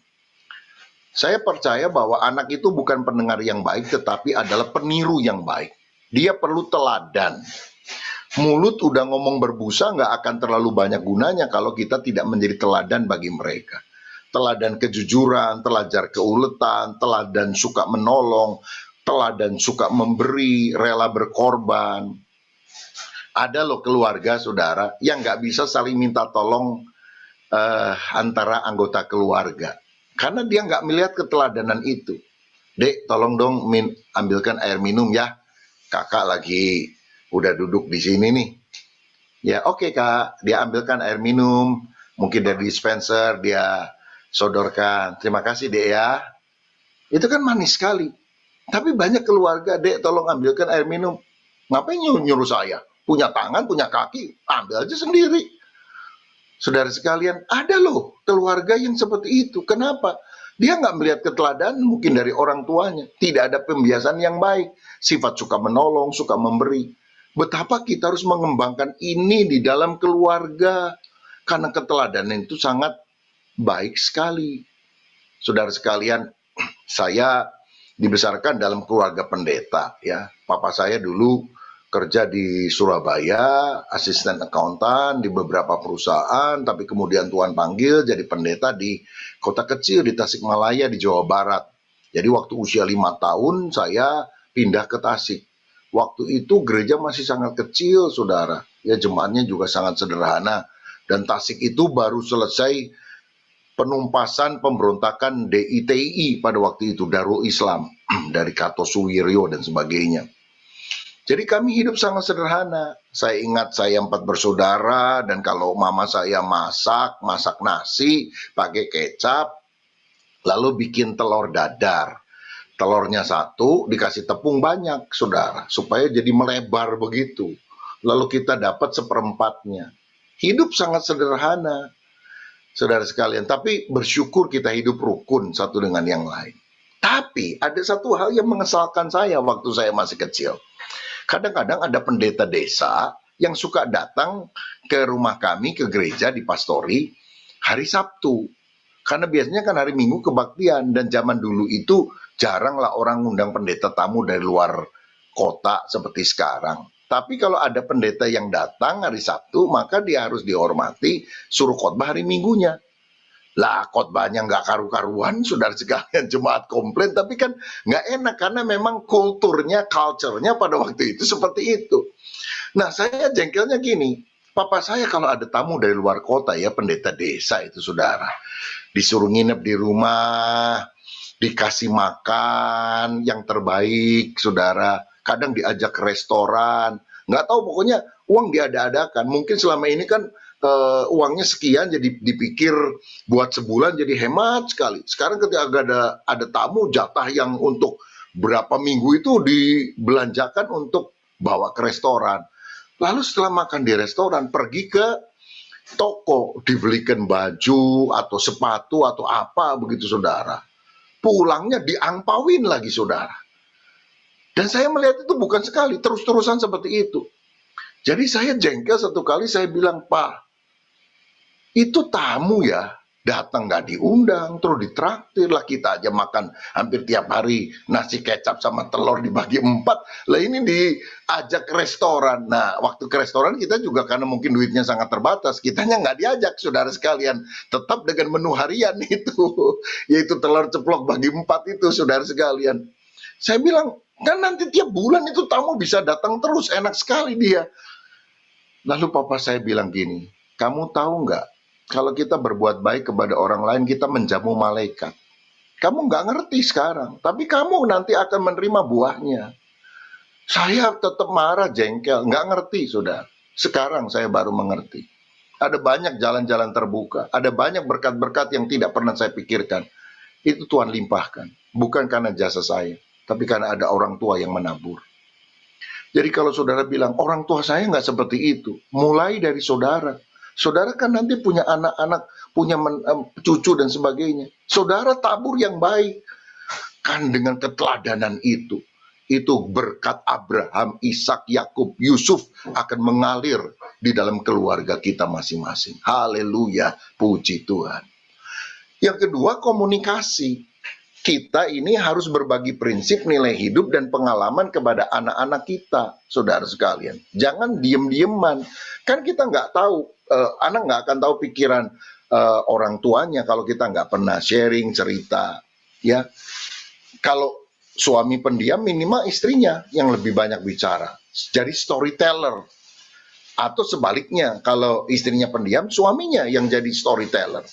Saya percaya bahwa anak itu bukan pendengar yang baik, tetapi adalah peniru yang baik. Dia perlu teladan. Mulut udah ngomong berbusa nggak akan terlalu banyak gunanya kalau kita tidak menjadi teladan bagi mereka. Teladan kejujuran, teladan keuletan, teladan suka menolong, teladan suka memberi, rela berkorban. Ada loh keluarga, saudara, yang nggak bisa saling minta tolong antara anggota keluarga. Karena dia nggak melihat keteladanan itu. Dek, tolong dong ambilkan air minum ya. Kakak lagi udah duduk di sini nih. Ya oke kak, dia ambilkan air minum. Mungkin dari dispenser dia sodorkan. Terima kasih dek ya. Itu kan manis sekali. Tapi banyak keluarga, dek tolong ambilkan air minum. Ngapain nyuruh saya? Punya tangan, punya kaki, ambil aja sendiri. Saudara sekalian, ada loh keluarga yang seperti itu. Kenapa? Dia nggak melihat keteladanan mungkin dari orang tuanya. Tidak ada pembiasaan yang baik. Sifat suka menolong, suka memberi. Betapa kita harus mengembangkan ini di dalam keluarga. Karena keteladanan itu sangat baik sekali. Saudara sekalian, saya dibesarkan dalam keluarga pendeta. Ya, papa saya dulu kerja di Surabaya, asisten akuntan di beberapa perusahaan, tapi kemudian Tuhan panggil jadi pendeta di kota kecil di Tasikmalaya di Jawa Barat. Jadi waktu usia 5 tahun saya pindah ke Tasik. Waktu itu gereja masih sangat kecil, saudara. Ya jemaatnya juga sangat sederhana. Dan Tasik itu baru selesai penumpasan pemberontakan DITI pada waktu itu, Darul Islam, dari Kartosuwiryo dan sebagainya. Jadi kami hidup sangat sederhana. Saya ingat saya 4 bersaudara, dan kalau mama saya masak nasi pakai kecap, lalu bikin telur dadar. Telurnya 1, dikasih tepung banyak, saudara, supaya jadi melebar begitu. Lalu kita dapat 1/4-nya. Hidup sangat sederhana, saudara sekalian. Tapi bersyukur kita hidup rukun satu dengan yang lain. Tapi ada satu hal yang mengesalkan saya waktu saya masih kecil. Kadang-kadang ada pendeta desa yang suka datang ke rumah kami, ke gereja di pastori, hari Sabtu. Karena biasanya kan hari Minggu kebaktian, dan zaman dulu itu jaranglah orang ngundang pendeta tamu dari luar kota seperti sekarang. Tapi kalau ada pendeta yang datang hari Sabtu, maka dia harus dihormati, suruh khotbah hari Minggunya. Lah khotbahnya nggak karu-karuan, saudara sekalian, jemaat komplain, tapi kan nggak enak karena memang kulturnya, culture-nya pada waktu itu seperti itu. Nah saya jengkelnya gini, papa saya kalau ada tamu dari luar kota, ya pendeta desa itu saudara, disuruh nginep di rumah, dikasih makan yang terbaik, saudara, kadang diajak ke restoran, nggak tahu pokoknya uang diada-adakan. Mungkin selama ini kan uangnya sekian, jadi dipikir buat sebulan jadi hemat sekali. Sekarang ketika ada tamu, jatah yang untuk berapa minggu itu dibelanjakan untuk bawa ke restoran. Lalu setelah makan di restoran, pergi ke toko, dibelikan baju atau sepatu atau apa begitu saudara. Pulangnya diangpauin lagi saudara. Dan saya melihat itu bukan sekali, terus-terusan seperti itu. Jadi saya jengkel satu kali, saya bilang, Pak, itu tamu ya, datang nggak diundang, terus ditraktir lah, kita aja makan hampir tiap hari nasi kecap sama telur dibagi 4, lah ini diajak ke restoran. Nah, waktu ke restoran kita juga karena mungkin duitnya sangat terbatas, kitanya nggak diajak saudara sekalian, tetap dengan menu harian itu, yaitu telur ceplok bagi 4 itu saudara sekalian. Saya bilang, kan nanti tiap bulan itu tamu bisa datang terus, enak sekali dia. Lalu papa saya bilang gini, kamu tahu nggak, kalau kita berbuat baik kepada orang lain, kita menjamu malaikat. Kamu nggak ngerti sekarang, tapi kamu nanti akan menerima buahnya. Saya tetap marah, jengkel, nggak ngerti, saudara. Sekarang saya baru mengerti. Ada banyak jalan-jalan terbuka, ada banyak berkat-berkat yang tidak pernah saya pikirkan. Itu Tuhan limpahkan, bukan karena jasa saya, tapi karena ada orang tua yang menabur. Jadi kalau saudara bilang, orang tua saya nggak seperti itu, mulai dari saudara. Saudara kan nanti punya anak-anak, punya cucu dan sebagainya. Saudara tabur yang baik. Kan dengan keteladanan itu berkat Abraham, Ishak, Yakub, Yusuf akan mengalir di dalam keluarga kita masing-masing. Haleluya, puji Tuhan. Yang kedua, komunikasi. Kita ini harus berbagi prinsip, nilai hidup, dan pengalaman kepada anak-anak kita, saudara sekalian. Jangan diem-dieman. Kan kita nggak tahu, anak nggak akan tahu pikiran orang tuanya kalau kita nggak pernah sharing cerita. Ya, kalau suami pendiam, minimal istrinya yang lebih banyak bicara. Jadi storyteller. Atau sebaliknya, kalau istrinya pendiam, suaminya yang jadi storyteller.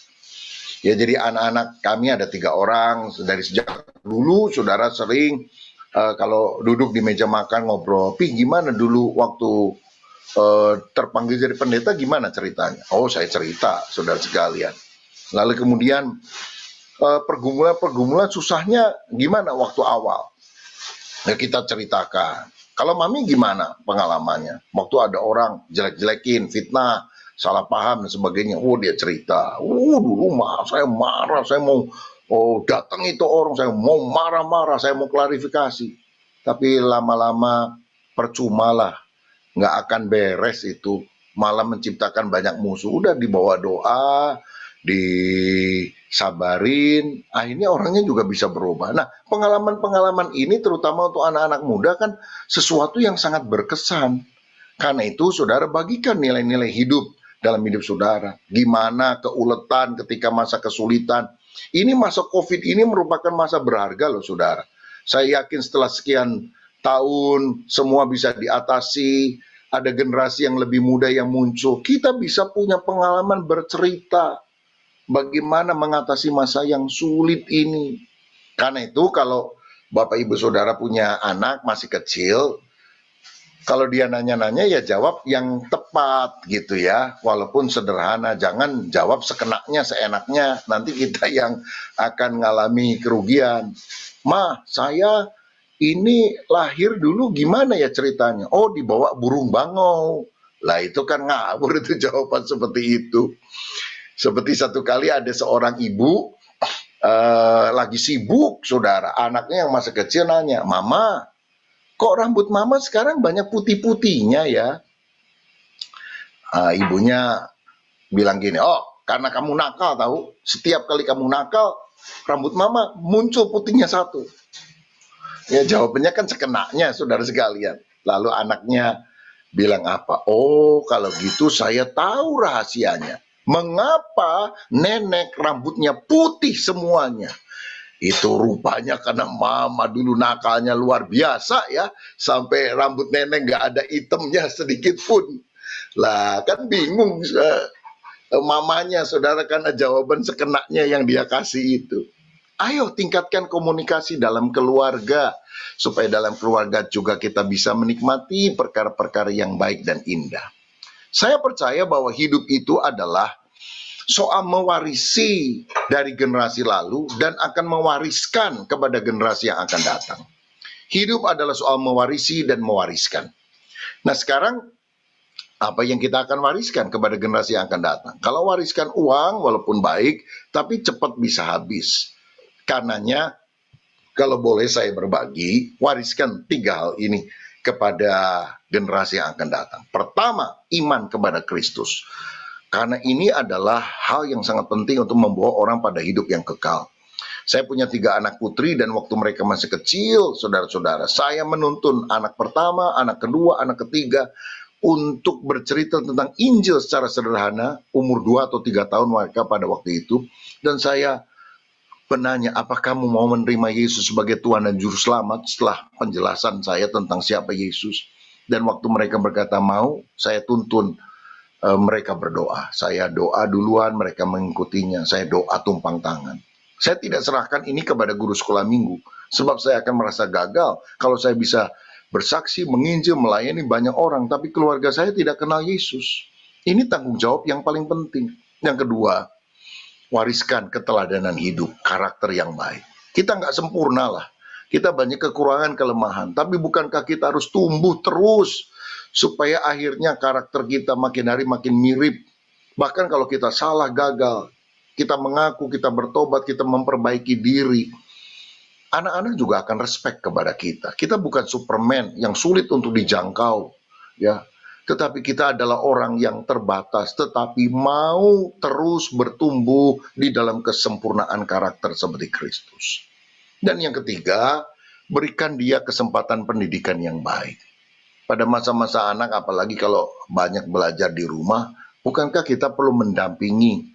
Ya, jadi anak-anak kami ada 3 orang, dari sejak dulu saudara sering kalau duduk di meja makan ngobrol, Pi gimana dulu waktu terpanggil jadi pendeta, gimana ceritanya? Oh, saya cerita saudara sekalian. Lalu kemudian pergumulan susahnya gimana waktu awal? Ya, kita ceritakan. Kalau mami gimana pengalamannya? Waktu ada orang jelek-jelekin, fitnah, salah paham dan sebagainya. Oh, dia cerita. Dulu saya marah, saya mau datang itu orang, saya mau marah-marah, saya mau klarifikasi. Tapi lama-lama percumalah, nggak akan beres itu. Malah menciptakan banyak musuh. Udah dibawa doa, disabarin, akhirnya orangnya juga bisa berubah. Nah, pengalaman-pengalaman ini terutama untuk anak-anak muda kan sesuatu yang sangat berkesan. Karena itu saudara bagikan nilai-nilai hidup dalam hidup saudara. Gimana keuletan ketika masa kesulitan. Ini masa COVID ini merupakan masa berharga loh saudara. Saya yakin setelah sekian tahun semua bisa diatasi. Ada generasi yang lebih muda yang muncul. Kita bisa punya pengalaman bercerita. Bagaimana mengatasi masa yang sulit ini. Karena itu kalau Bapak Ibu Saudara punya anak masih kecil, kalau dia nanya-nanya ya jawab yang tepat gitu ya. Walaupun sederhana, jangan jawab sekenaknya, seenaknya. Nanti kita yang akan mengalami kerugian. Ma, saya ini lahir dulu gimana ya ceritanya? Oh, dibawa burung bangau. Lah itu kan ngawur itu jawaban seperti itu. Seperti satu kali ada seorang ibu lagi sibuk saudara, anaknya yang masih kecil nanya, Mama, kok rambut Mama sekarang banyak putih-putihnya ya? Ibunya bilang gini, oh karena kamu nakal tahu, setiap kali kamu nakal rambut Mama muncul putihnya 1. Ya jawabannya kan sekenaknya saudara sekalian. Lalu anaknya bilang apa? Oh kalau gitu saya tahu rahasianya. Mengapa nenek rambutnya putih semuanya? Itu rupanya karena mama dulu nakalnya luar biasa ya. Sampai rambut nenek nggak ada hitamnya sedikit pun. Lah kan bingung mamanya saudara karena jawaban sekenaknya yang dia kasih itu. Ayo tingkatkan komunikasi dalam keluarga. Supaya dalam keluarga juga kita bisa menikmati perkara-perkara yang baik dan indah. Saya percaya bahwa hidup itu adalah soal mewarisi dari generasi lalu dan akan mewariskan kepada generasi yang akan datang. Hidup adalah soal mewarisi dan mewariskan. Nah sekarang Apa yang kita akan wariskan kepada generasi yang akan datang? Kalau wariskan uang, walaupun baik, tapi cepat bisa habis. Karenanya, kalau boleh saya berbagi, wariskan 3 hal ini kepada generasi yang akan datang. Pertama, iman kepada Kristus. Karena ini adalah hal yang sangat penting untuk membawa orang pada hidup yang kekal. Saya punya 3 anak putri dan waktu mereka masih kecil, saudara-saudara, saya menuntun anak pertama, anak kedua, anak ketiga untuk bercerita tentang Injil secara sederhana, umur 2 atau 3 tahun mereka pada waktu itu. Dan saya penanya, apa kamu mau menerima Yesus sebagai Tuhan dan Juru Selamat? Setelah penjelasan saya tentang siapa Yesus. Dan waktu mereka berkata mau, saya tuntun mereka berdoa. Saya doa duluan, mereka mengikutinya. Saya doa tumpang tangan. Saya tidak serahkan ini kepada guru sekolah minggu, sebab saya akan merasa gagal kalau saya bisa bersaksi, menginjil, melayani banyak orang, tapi keluarga saya tidak kenal Yesus. Ini tanggung jawab yang paling penting. Yang kedua, wariskan keteladanan hidup, karakter yang baik. Kita nggak sempurna lah, kita banyak kekurangan, kelemahan, tapi bukankah kita harus tumbuh terus, supaya akhirnya karakter kita makin hari makin mirip. Bahkan kalau kita salah, gagal, kita mengaku, kita bertobat, kita memperbaiki diri, anak-anak juga akan respect kepada kita. Kita bukan Superman yang sulit untuk dijangkau, ya. Tetapi kita adalah orang yang terbatas, tetapi mau terus bertumbuh di dalam kesempurnaan karakter seperti Kristus. Dan yang ketiga, berikan dia kesempatan pendidikan yang baik. Pada masa-masa anak, apalagi kalau banyak belajar di rumah, bukankah kita perlu mendampingi?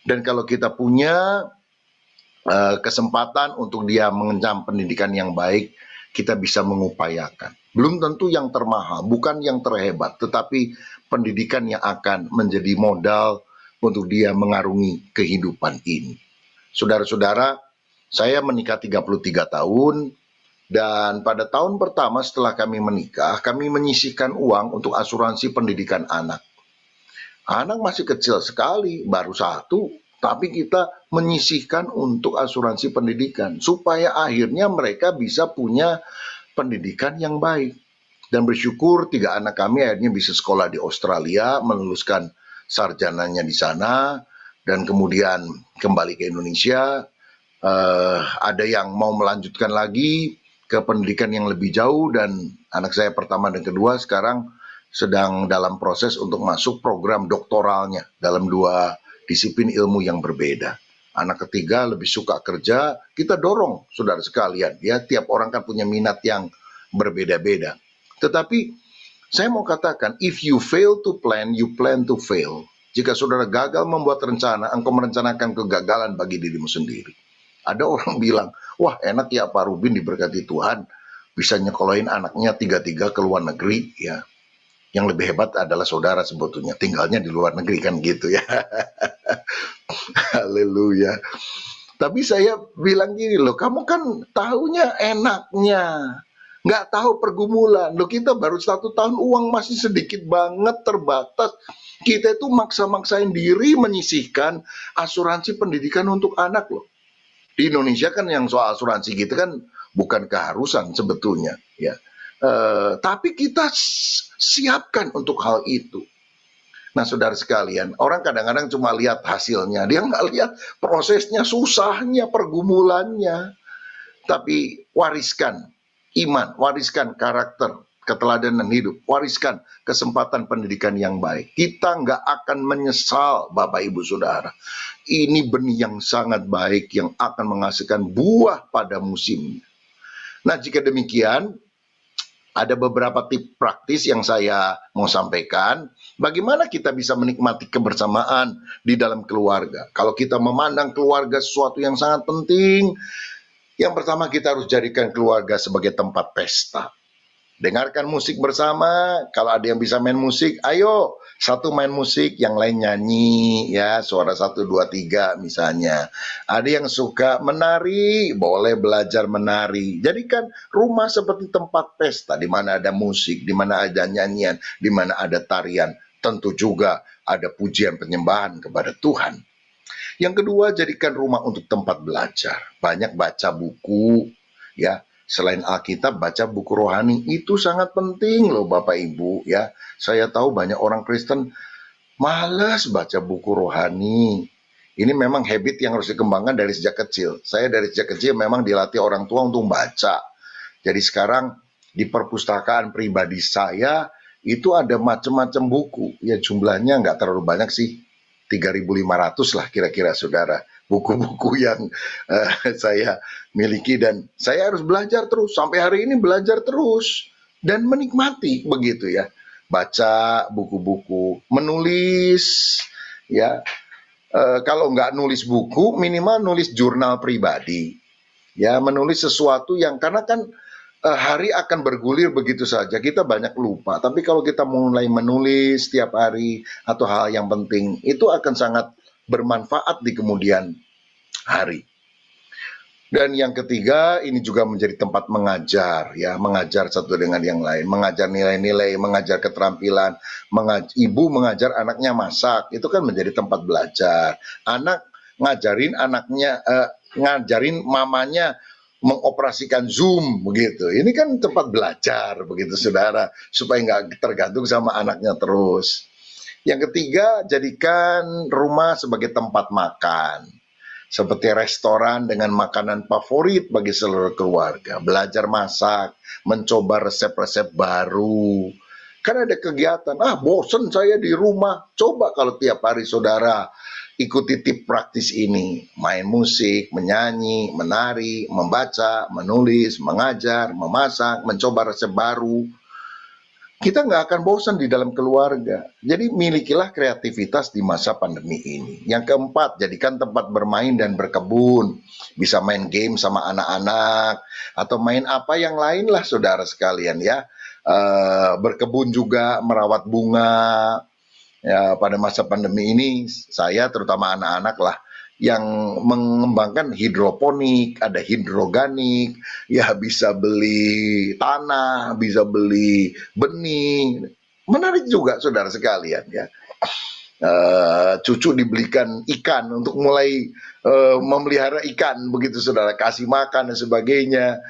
Dan kalau kita punya kesempatan untuk dia mengenyam pendidikan yang baik, kita bisa mengupayakan. Belum tentu yang termahal, bukan yang terhebat, tetapi pendidikan yang akan menjadi modal untuk dia mengarungi kehidupan ini. Saudara-saudara, saya menikah 33 tahun, dan pada tahun pertama setelah kami menikah, kami menyisihkan uang untuk asuransi pendidikan anak. Anak masih kecil sekali, baru 1, tapi kita menyisihkan untuk asuransi pendidikan, supaya akhirnya mereka bisa punya pendidikan yang baik. Dan bersyukur 3 anak kami akhirnya bisa sekolah di Australia, meluluskan sarjananya di sana, dan kemudian kembali ke Indonesia. Ada yang mau melanjutkan lagi ke pendidikan yang lebih jauh, dan anak saya pertama dan kedua sekarang sedang dalam proses untuk masuk program doktoralnya dalam 2 disiplin ilmu yang berbeda. Anak ketiga lebih suka kerja, kita dorong saudara sekalian, ya, tiap orang kan punya minat yang berbeda-beda. Tetapi saya mau katakan, if you fail to plan, you plan to fail. Jika saudara gagal membuat rencana, engkau merencanakan kegagalan bagi dirimu sendiri. Ada orang bilang, wah enak ya Pak Rubin diberkati Tuhan, bisa nyekolahin anaknya 3-3 ke luar negeri, ya. Yang lebih hebat adalah saudara sebetulnya, tinggalnya di luar negeri kan gitu ya. Haleluya. Tapi saya bilang gini loh, kamu kan tahunya enaknya, nggak tahu pergumulan. Loh kita baru 1 tahun, uang masih sedikit banget, terbatas. Kita itu maksa-maksain diri menyisihkan asuransi pendidikan untuk anak loh. Di Indonesia kan yang soal asuransi gitu kan bukan keharusan sebetulnya, ya. Tapi kita siapkan untuk hal itu. Nah saudara sekalian, orang kadang-kadang cuma lihat hasilnya, dia nggak lihat prosesnya, susahnya, pergumulannya. Tapi wariskan iman, wariskan karakter, keteladanan hidup, wariskan kesempatan pendidikan yang baik. Kita nggak akan menyesal, Bapak Ibu Saudara. Ini benih yang sangat baik yang akan menghasilkan buah pada musimnya. Nah jika demikian, ada beberapa tips praktis yang saya mau sampaikan. Bagaimana kita bisa menikmati kebersamaan di dalam keluarga. Kalau kita memandang keluarga sesuatu yang sangat penting, yang pertama kita harus jadikan keluarga sebagai tempat pesta. Dengarkan musik bersama, kalau ada yang bisa main musik, ayo, satu main musik, yang lain nyanyi, ya, suara 1, 2, 3 misalnya. Ada yang suka menari, boleh belajar menari. Jadikan rumah seperti tempat pesta, di mana ada musik, di mana ada nyanyian, di mana ada tarian. Tentu juga ada pujian penyembahan kepada Tuhan. Yang kedua, jadikan rumah untuk tempat belajar. Banyak baca buku, ya. Selain Alkitab, baca buku rohani. Itu sangat penting loh Bapak Ibu ya. Saya tahu banyak orang Kristen malas baca buku rohani. Ini memang habit yang harus dikembangkan dari sejak kecil. Saya dari sejak kecil memang dilatih orang tua untuk baca. Jadi sekarang di perpustakaan pribadi saya itu ada macam-macam buku. Ya jumlahnya nggak terlalu banyak sih. 3.500 lah kira-kira saudara. Buku-buku yang saya miliki dan saya harus belajar terus. Sampai hari ini belajar terus. Dan menikmati begitu ya. Baca buku-buku, menulis ya. Kalau nggak nulis buku, minimal nulis jurnal pribadi. Ya, menulis sesuatu yang karena kan hari akan bergulir begitu saja. Kita banyak lupa. Tapi kalau kita mulai menulis setiap hari atau hal yang penting, itu akan sangat bermanfaat di kemudian hari. Dan yang ketiga, ini juga menjadi tempat mengajar, ya, mengajar satu dengan yang lain, mengajar nilai-nilai, mengajar keterampilan, ibu mengajar anaknya masak, itu kan menjadi tempat belajar. Anak ngajarin anaknya, ngajarin mamanya mengoperasikan Zoom, begitu. Ini kan tempat belajar, begitu saudara, supaya nggak tergantung sama anaknya terus. Yang ketiga, jadikan rumah sebagai tempat makan. Seperti restoran dengan makanan favorit bagi seluruh keluarga. Belajar masak, mencoba resep-resep baru. Kan ada kegiatan, bosen saya di rumah. Coba kalau tiap hari saudara ikuti tip praktis ini. Main musik, menyanyi, menari, membaca, menulis, mengajar, memasak, mencoba resep baru. Kita nggak akan bosan di dalam keluarga. Jadi milikilah kreativitas di masa pandemi ini. Yang keempat, jadikan tempat bermain dan berkebun. Bisa main game sama anak-anak. Atau main apa yang lain lah saudara sekalian ya. Berkebun juga, merawat bunga. Ya, pada masa pandemi ini, saya terutama anak-anak lah. Yang mengembangkan hidroponik, ada hidroganik, ya bisa beli tanah, bisa beli benih. Menarik juga saudara sekalian ya. Cucu dibelikan ikan untuk mulai memelihara ikan, begitu saudara, kasih makan dan sebagainya.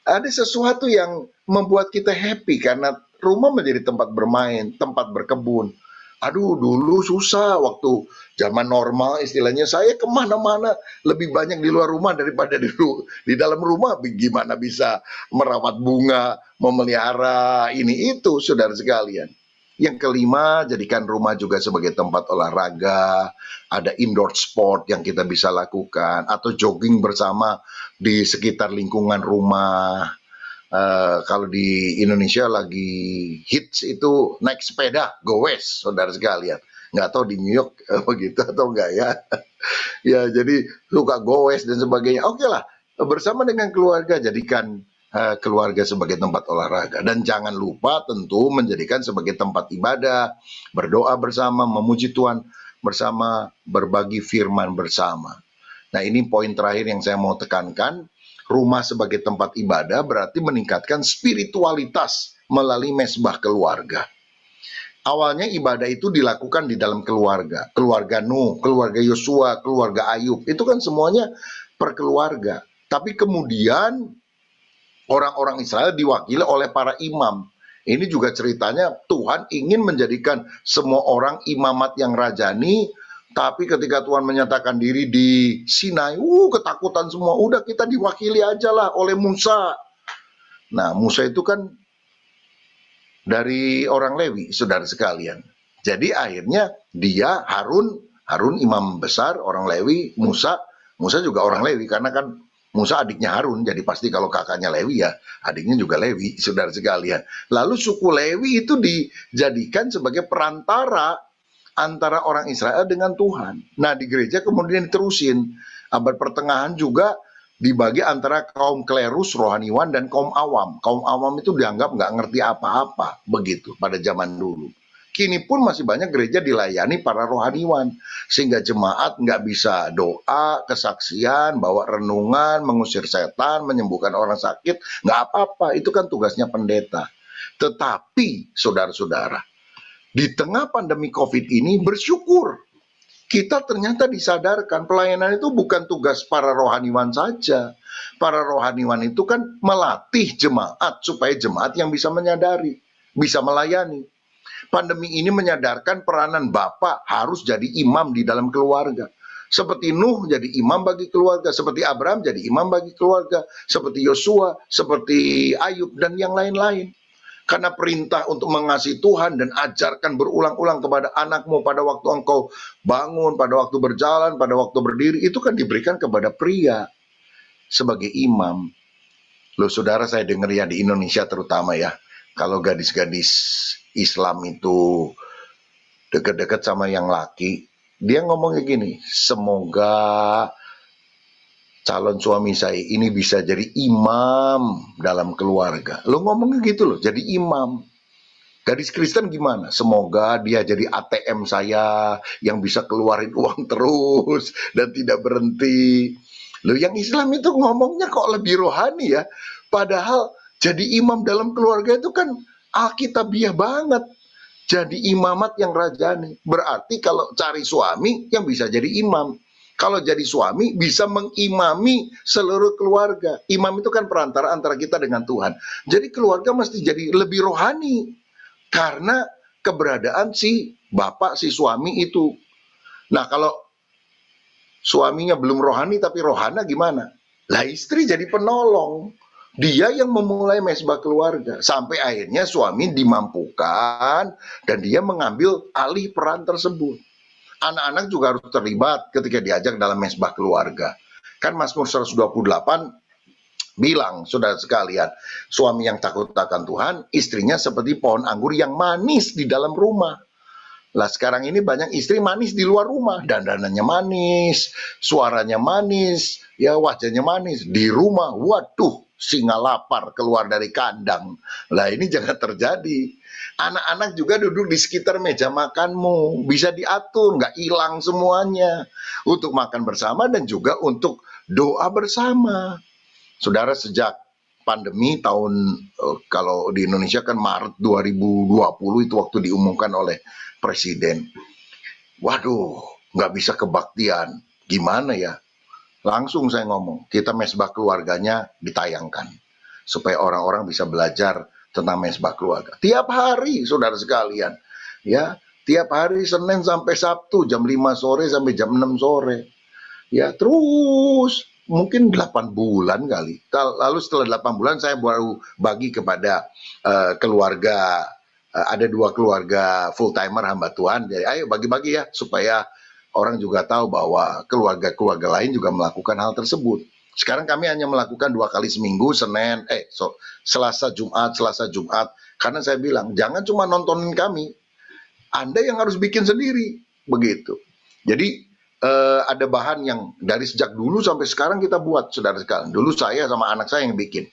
Ada sesuatu yang membuat kita happy karena rumah menjadi tempat bermain, tempat berkebun. Aduh, dulu susah waktu zaman normal istilahnya, saya kemana-mana lebih banyak di luar rumah daripada di dalam rumah. Gimana bisa merawat bunga, memelihara ini itu saudara sekalian. Yang kelima, jadikan rumah juga sebagai tempat olahraga. Ada indoor sport yang kita bisa lakukan, atau jogging bersama di sekitar lingkungan rumah. Kalau di Indonesia lagi hits itu naik sepeda, goes, saudara sekalian. Nggak tahu di New York begitu atau enggak ya. Ya, jadi suka goes dan sebagainya. Oke lah, bersama dengan keluarga jadikan keluarga sebagai tempat olahraga. Dan jangan lupa tentu menjadikan sebagai tempat ibadah, berdoa bersama, memuji Tuhan bersama, berbagi firman bersama. Nah, ini poin terakhir yang saya mau tekankan. Rumah sebagai tempat ibadah berarti meningkatkan spiritualitas melalui mesbah keluarga. Awalnya ibadah itu dilakukan di dalam keluarga. Keluarga Nuh, keluarga Yosua, keluarga Ayub. Itu kan semuanya per keluarga. Tapi kemudian orang-orang Israel diwakili oleh para imam. Ini juga ceritanya Tuhan ingin menjadikan semua orang imamat yang rajani. Tapi ketika Tuhan menyatakan diri di Sinai, ketakutan semua. Udah kita diwakili aja lah oleh Musa. Nah, Musa itu kan dari orang Lewi, saudara sekalian. Jadi akhirnya dia Harun imam besar, orang Lewi, Musa juga orang Lewi. Karena kan Musa adiknya Harun, jadi pasti kalau kakaknya Lewi ya adiknya juga Lewi, saudara sekalian. Lalu suku Lewi itu dijadikan sebagai perantara antara orang Israel dengan Tuhan. Nah, di gereja kemudian diterusin. Abad pertengahan juga dibagi antara kaum klerus rohaniwan dan kaum awam. Kaum awam itu dianggap nggak ngerti apa-apa, begitu pada zaman dulu. Kini pun masih banyak gereja dilayani para rohaniwan. Sehingga jemaat nggak bisa doa, kesaksian, bawa renungan, mengusir setan, menyembuhkan orang sakit. Nggak apa-apa, itu kan tugasnya pendeta. Tetapi, saudara-saudara, di tengah pandemi COVID ini bersyukur kita ternyata disadarkan pelayanan itu bukan tugas para rohaniwan saja. Para rohaniwan itu kan melatih jemaat supaya jemaat yang bisa menyadari, bisa melayani. Pandemi ini menyadarkan peranan Bapak harus jadi imam di dalam keluarga. Seperti Nuh jadi imam bagi keluarga, seperti Abraham jadi imam bagi keluarga, seperti Yosua, seperti Ayub, dan yang lain-lain. Karena perintah untuk mengasihi Tuhan dan ajarkan berulang-ulang kepada anakmu pada waktu engkau bangun, pada waktu berjalan, pada waktu berdiri, itu kan diberikan kepada pria sebagai imam. Loh saudara, saya dengar ya di Indonesia terutama ya, kalau gadis-gadis Islam itu dekat-dekat sama yang laki, dia ngomongnya gini, semoga calon suami saya ini bisa jadi imam dalam keluarga. Lo ngomongnya gitu loh, jadi imam. Gadis Kristen gimana? Semoga dia jadi ATM saya yang bisa keluarin uang terus dan tidak berhenti. Lo yang Islam itu ngomongnya kok lebih rohani ya. Padahal jadi imam dalam keluarga itu kan alkitabiah banget. Jadi imamat yang rajani. Berarti kalau cari suami yang bisa jadi imam. Kalau jadi suami bisa mengimami seluruh keluarga. Imam itu kan perantara antara kita dengan Tuhan. Jadi keluarga mesti jadi lebih rohani. Karena keberadaan si bapak, si suami itu. Nah kalau suaminya belum rohani tapi rohana gimana? Lah istri jadi penolong. Dia yang memulai mesbah keluarga. Sampai akhirnya suami dimampukan dan dia mengambil alih peran tersebut. Anak-anak juga harus terlibat ketika diajak dalam mesbah keluarga. Kan Mazmur 128 bilang, saudara sekalian, suami yang takut akan Tuhan, istrinya seperti pohon anggur yang manis di dalam rumah. Lah sekarang ini banyak istri manis di luar rumah, dandanannya manis, suaranya manis, ya wajahnya manis. Di rumah, waduh, singa lapar keluar dari kandang. Lah ini jangan terjadi. Anak-anak juga duduk di sekitar meja makanmu, bisa diatur, nggak hilang semuanya. Untuk makan bersama dan juga untuk doa bersama. Saudara, sejak pandemi kalau di Indonesia kan Maret 2020 itu waktu diumumkan oleh Presiden. Waduh, nggak bisa kebaktian. Gimana ya? Langsung saya ngomong, kita mesbah keluarganya ditayangkan. Supaya orang-orang bisa belajar tentang mesbah keluarga. Tiap hari, saudara sekalian. Ya, tiap hari Senin sampai Sabtu, jam 5 sore sampai jam 6 sore. Ya, terus mungkin 8 bulan kali. Lalu setelah 8 bulan saya baru bagi kepada keluarga, ada 2 keluarga full timer hamba Tuhan. Jadi ayo bagi-bagi ya supaya orang juga tahu bahwa keluarga-keluarga lain juga melakukan hal tersebut. Sekarang kami hanya melakukan 2 kali seminggu, Selasa Jumat. Karena saya bilang jangan cuma nontonin kami, Anda yang harus bikin sendiri, begitu. Jadi ada bahan yang dari sejak dulu sampai sekarang kita buat, saudara sekalian. Dulu saya sama anak saya yang bikin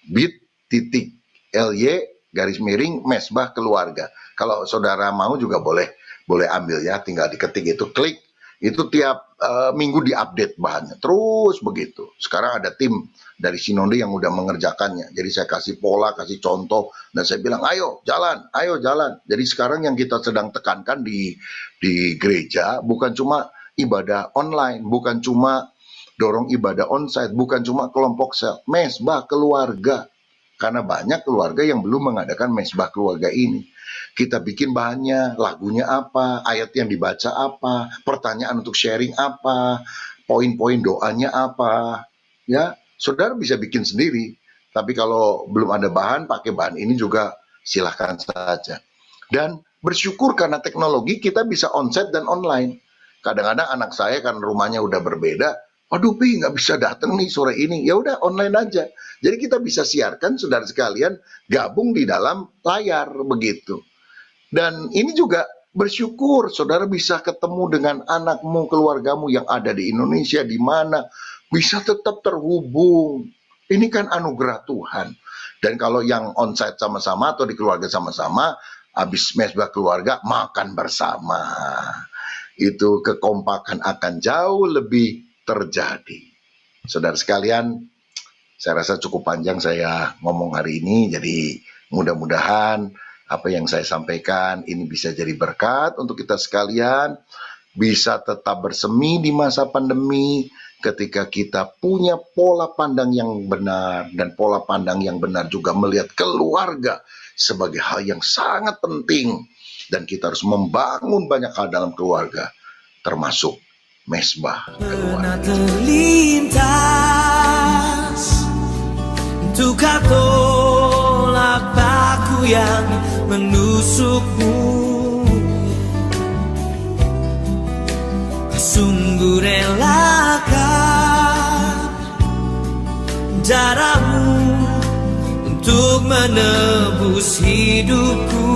bit.ly/mesbah keluarga. Kalau saudara mau juga boleh ambil ya, tinggal diketik itu, klik, itu tiap minggu diupdate bahannya, terus begitu. Sekarang ada tim dari Sinode yang udah mengerjakannya. Jadi saya kasih pola, kasih contoh, dan saya bilang ayo jalan. Jadi sekarang yang kita sedang tekankan di gereja bukan cuma ibadah online, bukan cuma dorong ibadah onsite, bukan cuma kelompok sel, mesbah keluarga. Karena banyak keluarga yang belum mengadakan mesbah keluarga ini. Kita bikin bahannya, lagunya apa, ayat yang dibaca apa, pertanyaan untuk sharing apa, poin-poin doanya apa. Ya, saudara bisa bikin sendiri. Tapi kalau belum ada bahan, pakai bahan ini juga silahkan saja. Dan bersyukur karena teknologi kita bisa onsite dan online. Kadang-kadang anak saya kan rumahnya udah berbeda, waduh Pi nggak bisa datang nih sore ini, ya udah online aja. Jadi kita bisa siarkan, saudara sekalian, gabung di dalam layar begitu. Dan ini juga bersyukur saudara bisa ketemu dengan anakmu, keluargamu yang ada di Indonesia, di mana bisa tetap terhubung. Ini kan anugerah Tuhan. Dan kalau yang onsite sama-sama atau di keluarga sama-sama, habis mesbah keluarga makan bersama. Itu kekompakan akan jauh lebih terjadi. Saudara sekalian, saya rasa cukup panjang saya ngomong hari ini, jadi mudah-mudahan apa yang saya sampaikan ini bisa jadi berkat untuk kita sekalian. bisa tetap bersemi di masa pandemi ketika kita punya pola pandang yang benar, dan pola pandang yang benar juga melihat keluarga sebagai hal yang sangat penting, dan kita harus membangun banyak hal dalam keluarga, termasuk mesbah keluarga. Terlintas untuk tolak paku yang menusukmu, sungguh relakan darahmu untuk menebus hidupku.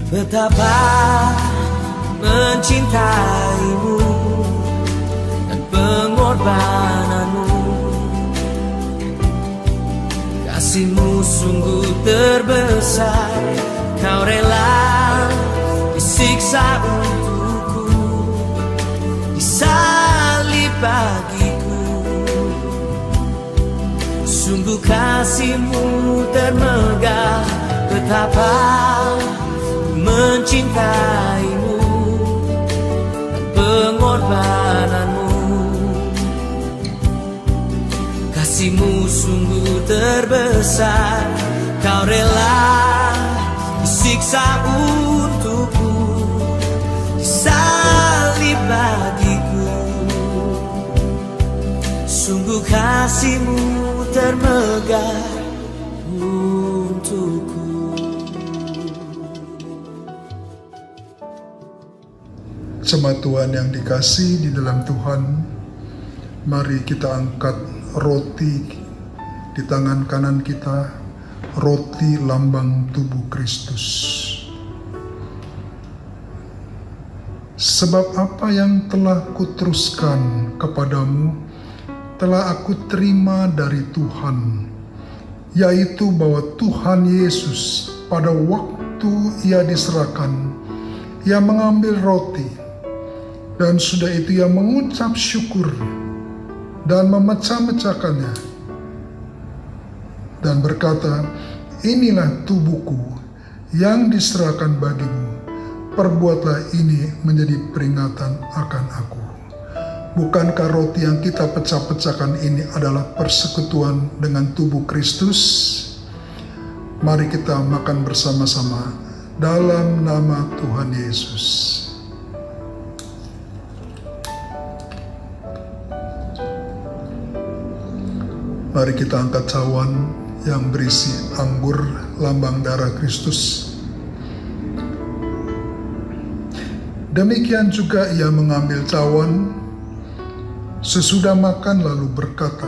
Betapa mencintaimu dan pengorbananmu, kasihmu sungguh terbesar. Kau rela disiksa untukku, disalib bagiku. Sungguh kasihmu termegah. Betapa mencintaimu dan pengorbananmu, kasihmu sungguh terbesar. Kau rela disiksa untukku, disalib bagiku. Sungguh kasihmu termegah untukku. Jemaat Tuhan yang dikasihi di dalam Tuhan, mari kita angkat roti di tangan kanan kita, roti lambang tubuh Kristus. Sebab apa yang telah kuteruskan kepadamu telah aku terima dari Tuhan, yaitu bahwa Tuhan Yesus pada waktu ia diserahkan, ia mengambil roti, dan sudah itu ia mengucap syukur dan memecah-mecahkannya dan berkata, inilah tubuhku yang diserahkan bagimu, perbuatlah ini menjadi peringatan akan aku. Bukankah roti yang kita pecah-pecahkan ini adalah persekutuan dengan tubuh Kristus? Mari kita makan bersama-sama dalam nama Tuhan Yesus. Mari kita angkat cawan yang berisi anggur lambang darah Kristus. Demikian juga ia mengambil cawan sesudah makan lalu berkata,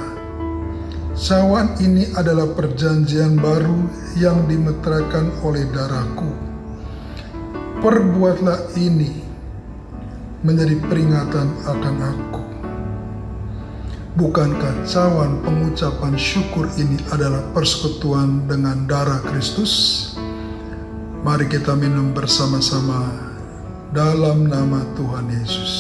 cawan ini adalah perjanjian baru yang dimeteraikan oleh darahku. Perbuatlah ini menjadi peringatan akan aku. Bukankah cawan pengucapan syukur ini adalah persekutuan dengan darah Kristus? Mari kita minum bersama-sama dalam nama Tuhan Yesus.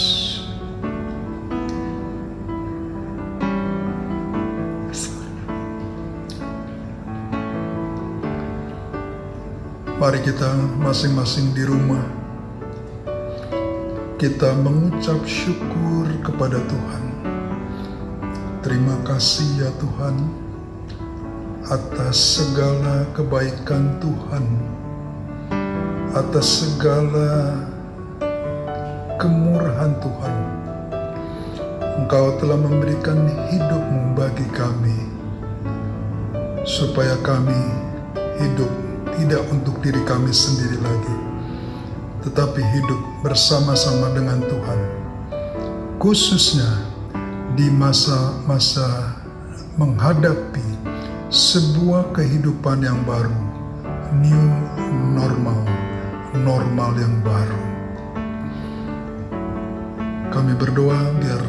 Mari kita masing-masing di rumah, kita mengucap syukur kepada Tuhan. Terima kasih ya Tuhan atas segala kebaikan Tuhan, atas segala kemurahan Tuhan. Engkau telah memberikan hidup-Mu bagi kami, supaya kami hidup tidak untuk diri kami sendiri lagi, tetapi hidup bersama-sama dengan Tuhan, khususnya di masa-masa menghadapi sebuah kehidupan yang baru, new normal, normal yang baru. Kami berdoa biar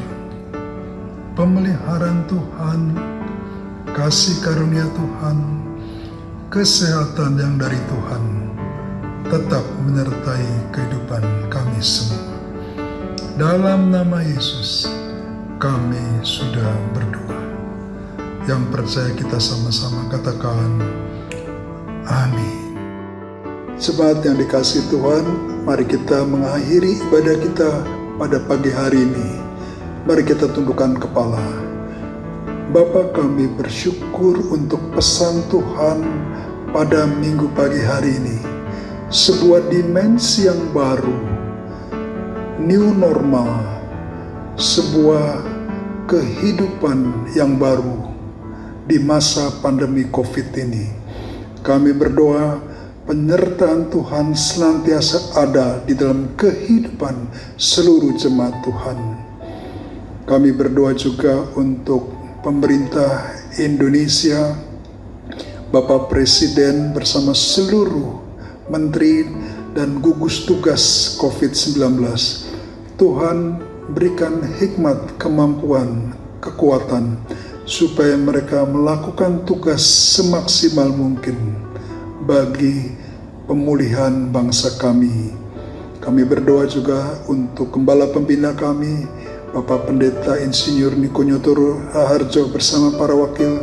pemeliharaan Tuhan, kasih karunia Tuhan, kesehatan yang dari Tuhan tetap menyertai kehidupan kami semua. Dalam nama Yesus kami sudah berdoa. Yang percaya kita sama-sama katakan amin. Jemaat yang dikasihi Tuhan, Mari kita mengakhiri ibadah kita pada pagi hari ini. Mari kita tundukkan kepala. Bapa, kami bersyukur untuk pesan Tuhan pada minggu pagi hari ini. Sebuah dimensi yang baru, new normal, sebuah kehidupan yang baru di masa pandemi COVID ini. Kami berdoa penyertaan Tuhan senantiasa ada di dalam kehidupan seluruh jemaat Tuhan. Kami berdoa juga untuk pemerintah Indonesia, Bapak Presiden bersama seluruh menteri dan gugus tugas COVID-19. Tuhan berikan hikmat, kemampuan, kekuatan, supaya mereka melakukan tugas semaksimal mungkin bagi pemulihan bangsa kami. Kami berdoa juga untuk Gembala Pembina kami, Bapak Pendeta Insinyur Niko Nyotoro Raharjo bersama para wakil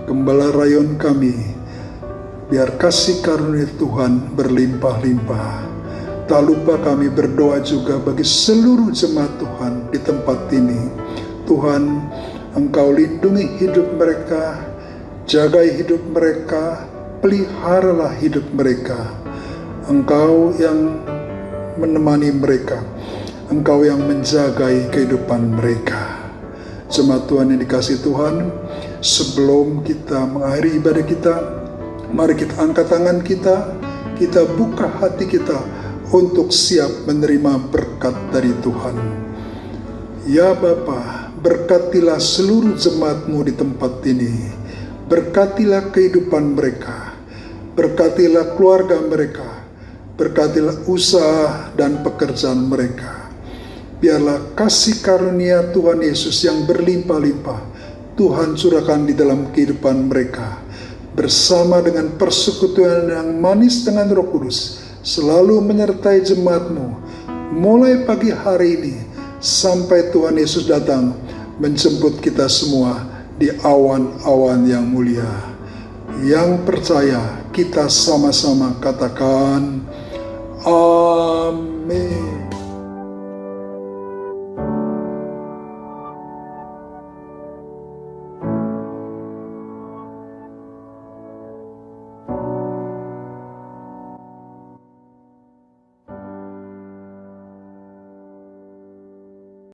Gembala Rayon kami. Biar kasih karunia Tuhan berlimpah-limpah. Tak lupa kami berdoa juga bagi seluruh jemaat Tuhan di tempat ini. Tuhan, Engkau lindungi hidup mereka, jagai hidup mereka, peliharalah hidup mereka. Engkau yang menemani mereka, Engkau yang menjagai kehidupan mereka. Jemaat Tuhan yang dikasihi Tuhan, sebelum kita mengakhiri ibadah kita, mari kita angkat tangan kita buka hati kita untuk siap menerima berkat dari Tuhan. Ya Bapa, berkatilah seluruh jemaat-Mu di tempat ini. Berkatilah kehidupan mereka. Berkatilah keluarga mereka. Berkatilah usaha dan pekerjaan mereka. Biarlah kasih karunia Tuhan Yesus yang berlimpah-limpah Tuhan curahkan di dalam kehidupan mereka. Bersama dengan persekutuan yang manis dengan Roh Kudus, selalu menyertai jemaat-Mu mulai pagi hari ini sampai Tuhan Yesus datang menjemput kita semua di awan-awan yang mulia. Yang percaya, kita sama-sama katakan,